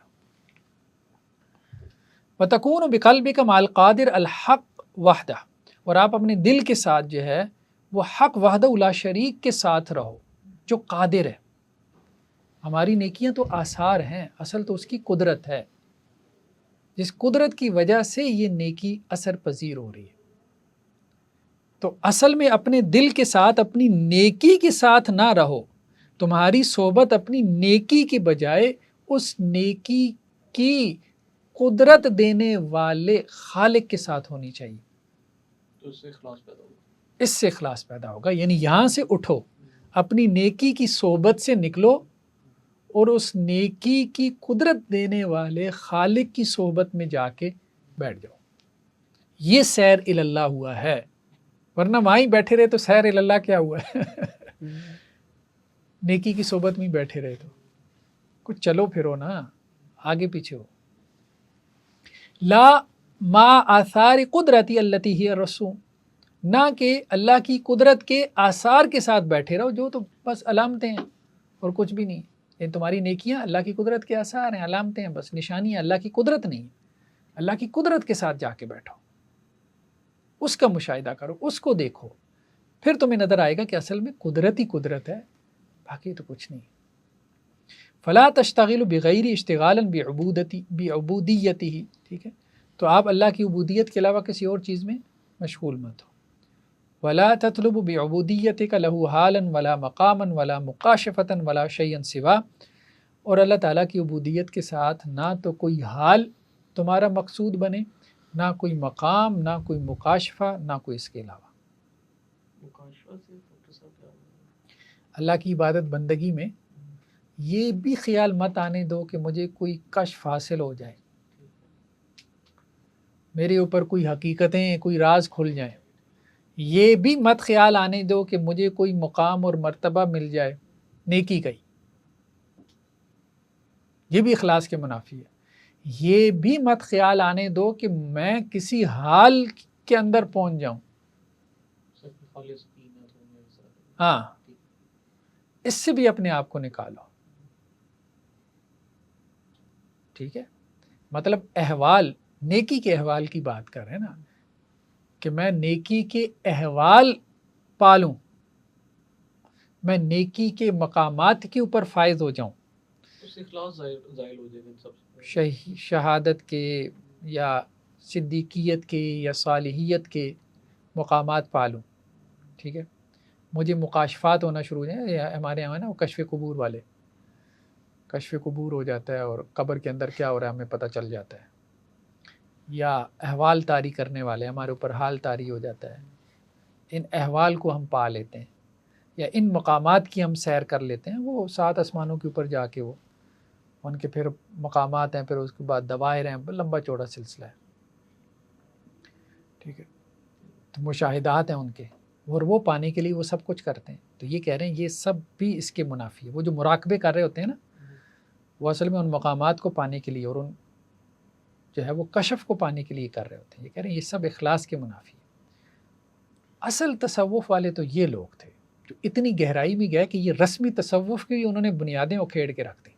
وَتَكُونُ بِقَلْبِكَ مَعَ الْقَادِرِ الْحَقِّ وَحْدَهُ، اور آپ اپنے دل کے ساتھ جو ہے وہ حق وحدہ لا شریک کے ساتھ رہو، جو قادر ہے۔ ہماری نیکیاں تو آثار ہیں، اصل تو اس کی قدرت ہے، جس قدرت کی وجہ سے یہ نیکی اثر پذیر ہو رہی ہے۔ تو اصل میں اپنے دل کے ساتھ، اپنی نیکی کے ساتھ نہ رہو، تمہاری صحبت اپنی نیکی کے بجائے اس نیکی کی قدرت دینے والے خالق کے ساتھ ہونی چاہیے، تو اس سے اخلاص پیدا ہوگا، اس سے اخلاص پیدا ہوگا۔ یعنی یہاں سے اٹھو، اپنی نیکی کی صحبت سے نکلو اور اس نیکی کی قدرت دینے والے خالق کی صحبت میں جا کے بیٹھ جاؤ، یہ سیر اللہ ہوا ہے، ورنہ وہاں ہی بیٹھے رہے تو سیر اللہ کیا ہوا ہے؟ نیکی کی صحبت میں بیٹھے رہے تو کچھ چلو پھرو نا، آگے پیچھے ہو۔ لا ما آثار قدرتی التی ہی رسوم، نہ کہ اللہ کی قدرت کے آثار کے ساتھ بیٹھے رہو جو تو بس علامتیں ہیں اور کچھ بھی نہیں، یہ تمہاری نیکیاں اللہ کی قدرت کے آثار ہیں، علامتیں ہیں، بس نشانیاں، اللہ کی قدرت نہیں۔ اللہ کی قدرت کے ساتھ جا کے بیٹھو، اس کا مشاہدہ کرو، اس کو دیکھو، پھر تمہیں نظر آئے گا کہ اصل میں قدرت ہی قدرت ہے، باقی تو کچھ نہیں۔ فلا تشتغل بغیر اشتغالا بعبودیتہ، ٹھیک ہے، تو آپ اللہ کی عبودیت کے علاوہ کسی اور چیز میں مشغول مت ہو۔ ولا تطلب بعبودیتک لہ حالا ولا مقاما ولا مقاشفۃ ولا شیئا سوا، اور اللہ تعالیٰ کی عبودیت کے ساتھ نہ تو کوئی حال تمہارا مقصود بنے، نہ کوئی مقام، نہ کوئی مقاشفہ، نہ کوئی اس کے علاوہ۔ مکاشفہ سے ڈاکٹر صاحب کیا ہوگا؟ اللہ کی عبادت بندگی میں یہ بھی خیال مت آنے دو کہ مجھے کوئی کشف حاصل ہو جائے، میرے اوپر کوئی حقیقتیں، کوئی راز کھل جائیں، یہ بھی مت خیال آنے دو کہ مجھے کوئی مقام اور مرتبہ مل جائے نیکی کا ہی، یہ بھی اخلاص کے منافی ہے۔ یہ بھی مت خیال آنے دو کہ میں کسی حال کے اندر پہنچ جاؤں، ہاں، اس سے بھی اپنے آپ کو نکالو، ٹھیک ہے، مطلب احوال نیکی کے احوال کی بات کر رہے ہیں نا، کہ میں نیکی کے احوال پالوں، میں نیکی کے مقامات کے اوپر فائز ہو جاؤں، اس سے اخلاص ظاہر ہو جائے گا سب سے شہادت کے یا صدیقیت کے یا صالحیت کے مقامات پالوں. ٹھیک ہے، مجھے مکاشفات ہونا شروع ہو جائیں. ہمارے یہاں نا وہ کشف قبور والے، کشف قبور ہو جاتا ہے اور قبر کے اندر کیا ہو رہا ہے ہمیں پتہ چل جاتا ہے، یا احوال طاری کرنے والے ہمارے اوپر حال طاری ہو جاتا ہے. ان احوال کو ہم پا لیتے ہیں یا ان مقامات کی ہم سیر کر لیتے ہیں. وہ 7 آسمانوں کے اوپر جا کے وہ ان کے پھر مقامات ہیں، پھر اس کے بعد دوائر ہیں، لمبا چوڑا سلسلہ ہے. ٹھیک ہے، تو مشاہدات ہیں ان کے، اور وہ پانے کے لیے وہ سب کچھ کرتے ہیں. تو یہ کہہ رہے ہیں یہ سب بھی اس کے منافی ہے. وہ جو مراقبے کر رہے ہوتے ہیں نا، وہ اصل میں ان مقامات کو پانے کے لیے اور ان جو ہے وہ کشف کو پانے کے لیے کر رہے ہوتے ہیں. یہ کہہ رہے ہیں یہ سب اخلاص کے منافی ہے. اصل تصوف والے تو یہ لوگ تھے جو اتنی گہرائی میں گئے کہ یہ رسمی تصوف کی انہوں نے بنیادیں اکھیڑ کے رکھ دیں.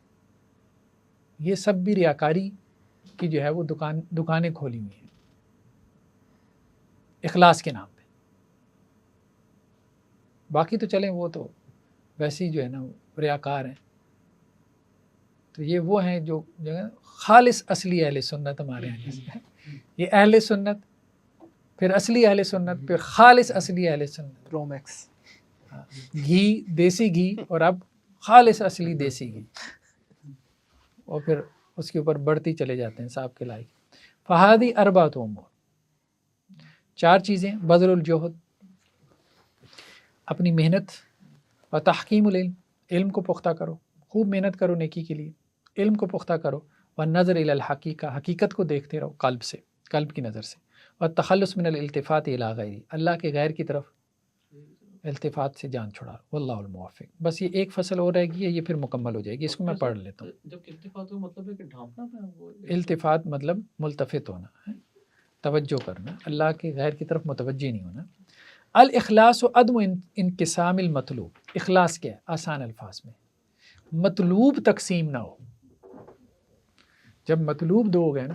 یہ سب بھی ریاکاری کی جو ہے وہ دکانیں کھولی ہوئی ہیں اخلاص کے نام پہ. باقی تو چلیں وہ تو ویسے ہی جو ہے نا ریاکار ہیں. تو یہ وہ ہیں جو خالص اصلی اہل سنت ہمارے یہاں جیسے یہ اہل سنت، پھر اصلی اہل سنت، پھر خالص اصلی اہل سنت، پرو میکس، گھی دیسی گھی، اور اب خالص اصلی دیسی گھی، اور پھر اس کے اوپر بڑھتی چلے جاتے ہیں صاحب کے لائق. فہادی اربعۃ امور، 4 چیزیں: بذل الجہد، اپنی محنت، و تحکیم العلم، علم کو پختہ کرو، خوب محنت کرو نیکی کے لیے، علم کو پختہ کرو، و نظر الی الحقیقہ، حقیقت کو دیکھتے رہو قلب سے، قلب کی نظر سے، و تخلص من الالتفات الی غیری، اللہ کے غیر کی طرف التفات سے جان چھڑا. واللہ الموفق. بس یہ ایک فصل اور رہ گئی ہے، یہ پھر مکمل ہو جائے گی. اس کو میں پڑھ لیتا ہوں. جب التفات کا مطلب ہے کہ ڈھانپنا ہے، وہ التفات مطلب ملتفت ہونا ہے، توجہ کرنا، اللہ کے غیر کی طرف متوجہ نہیں ہونا. الاخلاص و عدم انقسام المطلوب، اخلاص کیا ہے؟ آسان الفاظ میں مطلوب تقسیم نہ ہو. جب مطلوب 2 ہو گئے نا،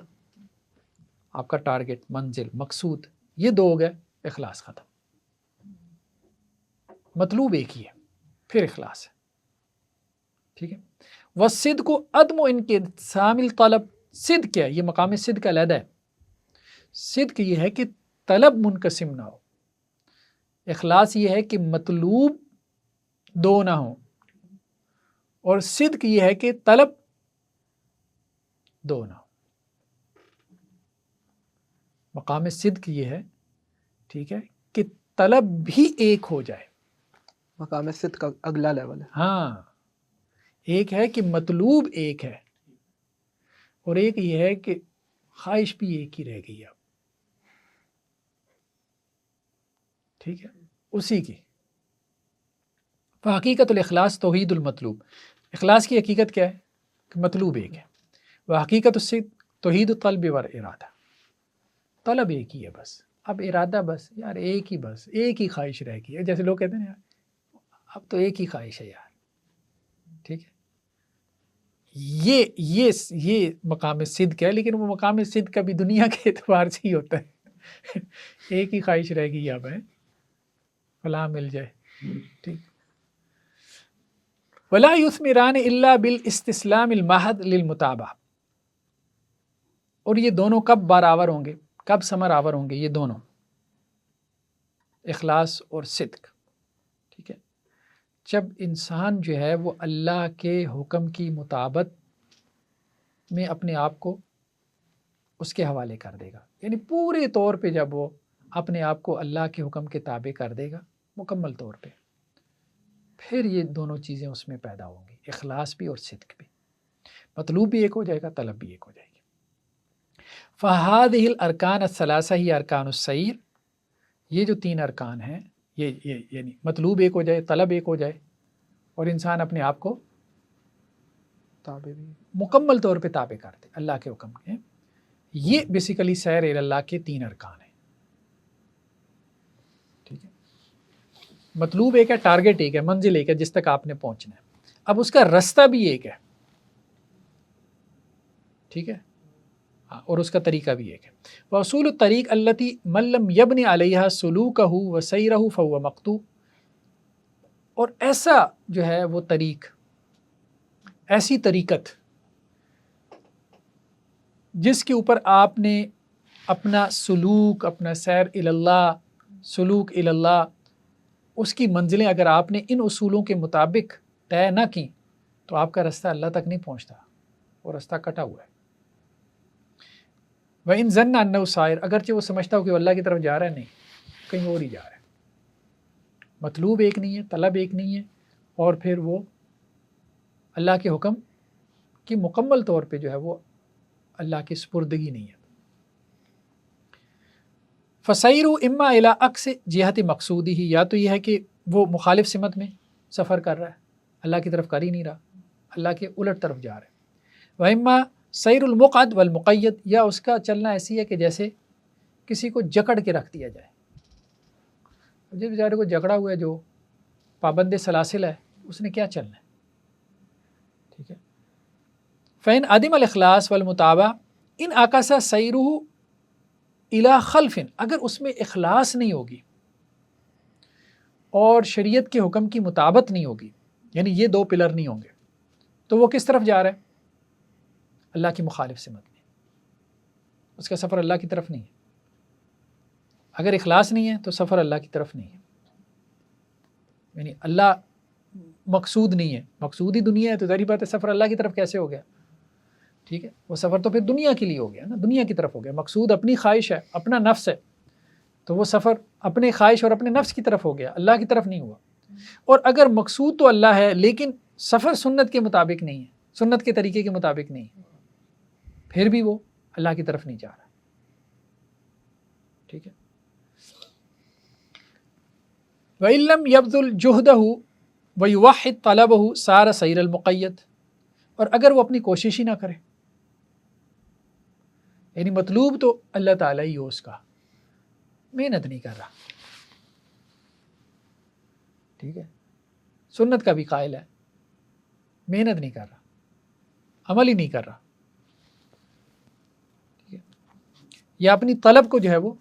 آپ کا ٹارگٹ، منزل، مقصود، یہ 2 ہو گئے، اخلاص ختم. مطلوب ایک ہی ہے، پھر اخلاص ہے. ٹھیک ہے. والصدق عدم انقسام الطلب، صدق کیا ہے؟ یہ مقام صدق علیحدہ ہے. صدق یہ ہے کہ طلب منقسم نہ ہو. اخلاص یہ ہے کہ مطلوب 2 نہ ہو، اور صدق یہ ہے کہ طلب 2 نہ ہو. مقام صدق یہ ہے، ٹھیک ہے، کہ طلب بھی ایک ہو جائے. مقام صدق کا اگلا لیول ہے. ہاں، ایک ہے کہ مطلوب ایک ہے، اور ایک یہ ہے کہ خواہش بھی ایک ہی رہ گئی اب. ٹھیک ہے، اسی کی. فحقیقت الاخلاص توحید المطلوب، اخلاص کی حقیقت کیا ہے؟ کہ مطلوب ایک ہے. وحقیقت الصدق توحید الطلب والارادہ، طلب ایک ہی ہے بس، اب ارادہ بس یار ایک ہی، بس ایک ہی خواہش رہ گئی ہے. جیسے لوگ کہتے ہیں نا یار اب تو ایک ہی خواہش ہے یار. ٹھیک ہے، یہ مقام صدق ہے. لیکن وہ مقام صدق کا بھی دنیا کے اعتبار سے ہی ہوتا ہے. ایک ہی خواہش رہ گئی اب ہے، فلاں مل جائے. ٹھیک. ولا یثمران الا بالاستسلام المحض للمتابعہ، اور یہ دونوں کب برابر ہوں گے، کب ثمر آور ہوں گے؟ یہ دونوں، اخلاص اور صدق. ٹھیک ہے، جب انسان جو ہے وہ اللہ کے حکم کی مطابقت میں اپنے آپ کو اس کے حوالے کر دے گا، یعنی پورے طور پہ جب وہ اپنے آپ کو اللہ کے حکم کے تابع کر دے گا مکمل طور پہ، پھر یہ دونوں چیزیں اس میں پیدا ہوں گی، اخلاص بھی اور صدق بھی. مطلوب بھی ایک ہو جائے گا، طلب بھی ایک ہو جائے گی. فَهَذِهِ الْأَرْكَانَ الثَّلَاثَةُ هِيَ أَرْكَانُ السَّيْرِ، یہ جو 3 ارکان ہیں، یہ یعنی مطلوب ایک ہو جائے، طلب ایک ہو جائے، اور انسان اپنے آپ کو تابع بھی. مکمل طور پہ تابع کر دے اللہ کے حکم کے. یہ بیسیکلی سیر اللہ کے 3 ارکان ہیں. ٹھیک ہے، مطلوب ایک ہے، ٹارگٹ ایک ہے، منزل ایک ہے جس تک آپ نے پہنچنا ہے. اب اس کا رستہ بھی ایک ہے. ٹھیک ہے، اور اس کا طریقہ بھی ایک ہے. وَأُصُولُ الطَّرِيقِ الَّتِي مَن لَّمْ يَبْنِ عَلَيْهَا سُلُوكَهُ وَسَيْرَهُ فَهُوَ مَقْطُوعٌ. اور ایسا جو ہے وہ طریق، ایسی طریقت جس کے اوپر آپ نے اپنا سلوک، اپنا سیر اللہ، سلوک اللہ، اس کی منزلیں اگر آپ نے ان اصولوں کے مطابق طے نہ کی تو آپ کا رستہ اللہ تک نہیں پہنچتا، وہ رستہ کٹا ہوا ہے. وَإِن ظَنَّ أَنَّهُ سَائِرٌ، اگرچہ وہ سمجھتا ہو کہ وہ اللہ کی طرف جا رہا ہے، نہیں، کہیں اور ہی جا رہا ہے. مطلوب ایک نہیں ہے، طلب ایک نہیں ہے، اور پھر وہ اللہ کے حکم کی مکمل طور پہ جو ہے وہ اللہ کی سپردگی نہیں ہے. فَسَيْرُ إِمَّا إِلَىٰ عَكْسِ جِهَةِ مَقْصُودِهِ، یا تو یہ ہے کہ وہ مخالف سمت میں سفر کر رہا ہے، اللہ کی طرف کر ہی نہیں رہا، اللہ کے الٹ طرف جا رہا ہے. وَإِمَّا سَيْرُ الْمُقْعَدْ وَالْمُقَيَّدْ، یا اس کا چلنا ایسی ہے کہ جیسے کسی کو جکڑ کے رکھ دیا جائے. جس بیچارے کو جکڑا ہوا ہے، جو پابند سلاسل ہے، اس نے کیا چلنا ہے؟ ٹھیک ہے. فَإِنْ عَدِمَ الْإِخْلَاص وَالْمُتَابَعَةَ إِنْ عَكَسَ سَيْرُهُ إِلَىٰ خَلْفٍ، اگر اس میں اخلاص نہیں ہوگی اور شریعت کے حکم کی مطابقت نہیں ہوگی، یعنی یہ دو پلر نہیں ہوں گے، تو وہ کس طرف جا رہا ہے؟ اللہ کی مخالف سمت میں. اس کا سفر اللہ کی طرف نہیں ہے. اگر اخلاص نہیں ہے تو سفر اللہ کی طرف نہیں ہے، یعنی اللہ مقصود نہیں ہے. مقصود ہی دنیا ہے تو ظاہر بات ہے سفر اللہ کی طرف کیسے ہو گیا؟ ٹھیک ہے، وہ سفر تو پھر دنیا کے لیے ہو گیا نا، دنیا کی طرف ہو گیا. مقصود اپنی خواہش ہے، اپنا نفس ہے، تو وہ سفر اپنے خواہش اور اپنے نفس کی طرف ہو گیا، اللہ کی طرف نہیں ہوا. اور اگر مقصود تو اللہ ہے لیکن سفر سنت کے مطابق نہیں ہے، سنت کے طریقے کے مطابق نہیں ہے، پھر بھی وہ اللہ کی طرف نہیں جا رہا. ٹھیک ہے. وَإِن لَّمْ يَبْذُلْ جُهْدَهُ وَيُوَحِّدْ طَلَبَهُ صَارَ سَيْرَ الْمُقَيَّد، اور اگر وہ اپنی کوشش ہی نہ کرے، یعنی مطلوب تو اللہ تعالیٰ ہی ہو، اس کا محنت نہیں کر رہا، ٹھیک ہے، سنت کا بھی قائل ہے، محنت نہیں کر رہا، عمل ہی نہیں کر رہا، ٹھیک ہے، یا اپنی طلب کو جو ہے وہ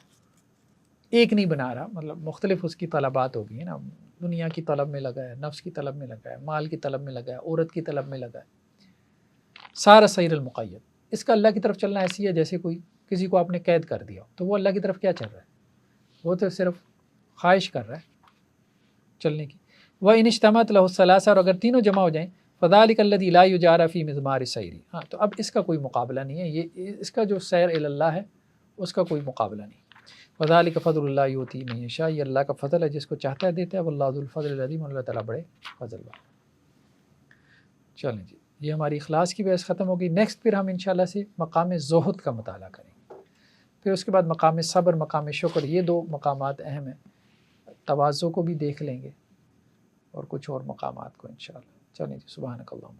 ایک نہیں بنا رہا، مطلب مختلف اس کی طلبات ہوگی نا، دنیا کی طلب میں لگا ہے، نفس کی طلب میں لگا ہے، مال کی طلب میں لگا ہے، عورت کی طلب میں لگا ہے. سارا سیر المقید، اس کا اللہ کی طرف چلنا ایسی ہے جیسے کوئی کسی کو آپ نے قید کر دیا، تو وہ اللہ کی طرف کیا چل رہا ہے؟ وہ تو صرف خواہش کر رہا ہے چلنے کی. وَإِنِ اجْتَمَعَتْ لَهُ الثَّلَاثَةُ، اور اگر تینوں جمع ہو جائیں، فَذَلِكَ الَّذِي لَا يُجَارَ فِي مِضْمَارِ السَّيْرِ، ہاں تو اب اس کا کوئی مقابلہ نہیں ہے، یہ اس کا جو سیر اللہ ہے اس کا کوئی مقابلہ نہیں. وَذَلِكَ فَضْلُ اللَّهِ يُؤْتِيهِ مَن يَشَاءُ، یہ اللہ کا فضل ہے، جس کو چاہتا ہے دیتا ہے. وَاللَّهُ ذُو الْفَضْلِ الْعَظِيمِ، اللہ تعالیٰ بڑے فضل والا. چلیں جی، یہ ہماری اخلاص کی بحث ختم ہوگی. نیکسٹ پھر ہم انشاءاللہ سے مقام زہد کا مطالعہ کریں گے، پھر اس کے بعد مقام صبر، مقام شکر، یہ دو مقامات اہم ہیں. تواضع کو بھی دیکھ لیں گے اور کچھ اور مقامات کو انشاءاللہ. چلیں جی، سبحانک اللہم.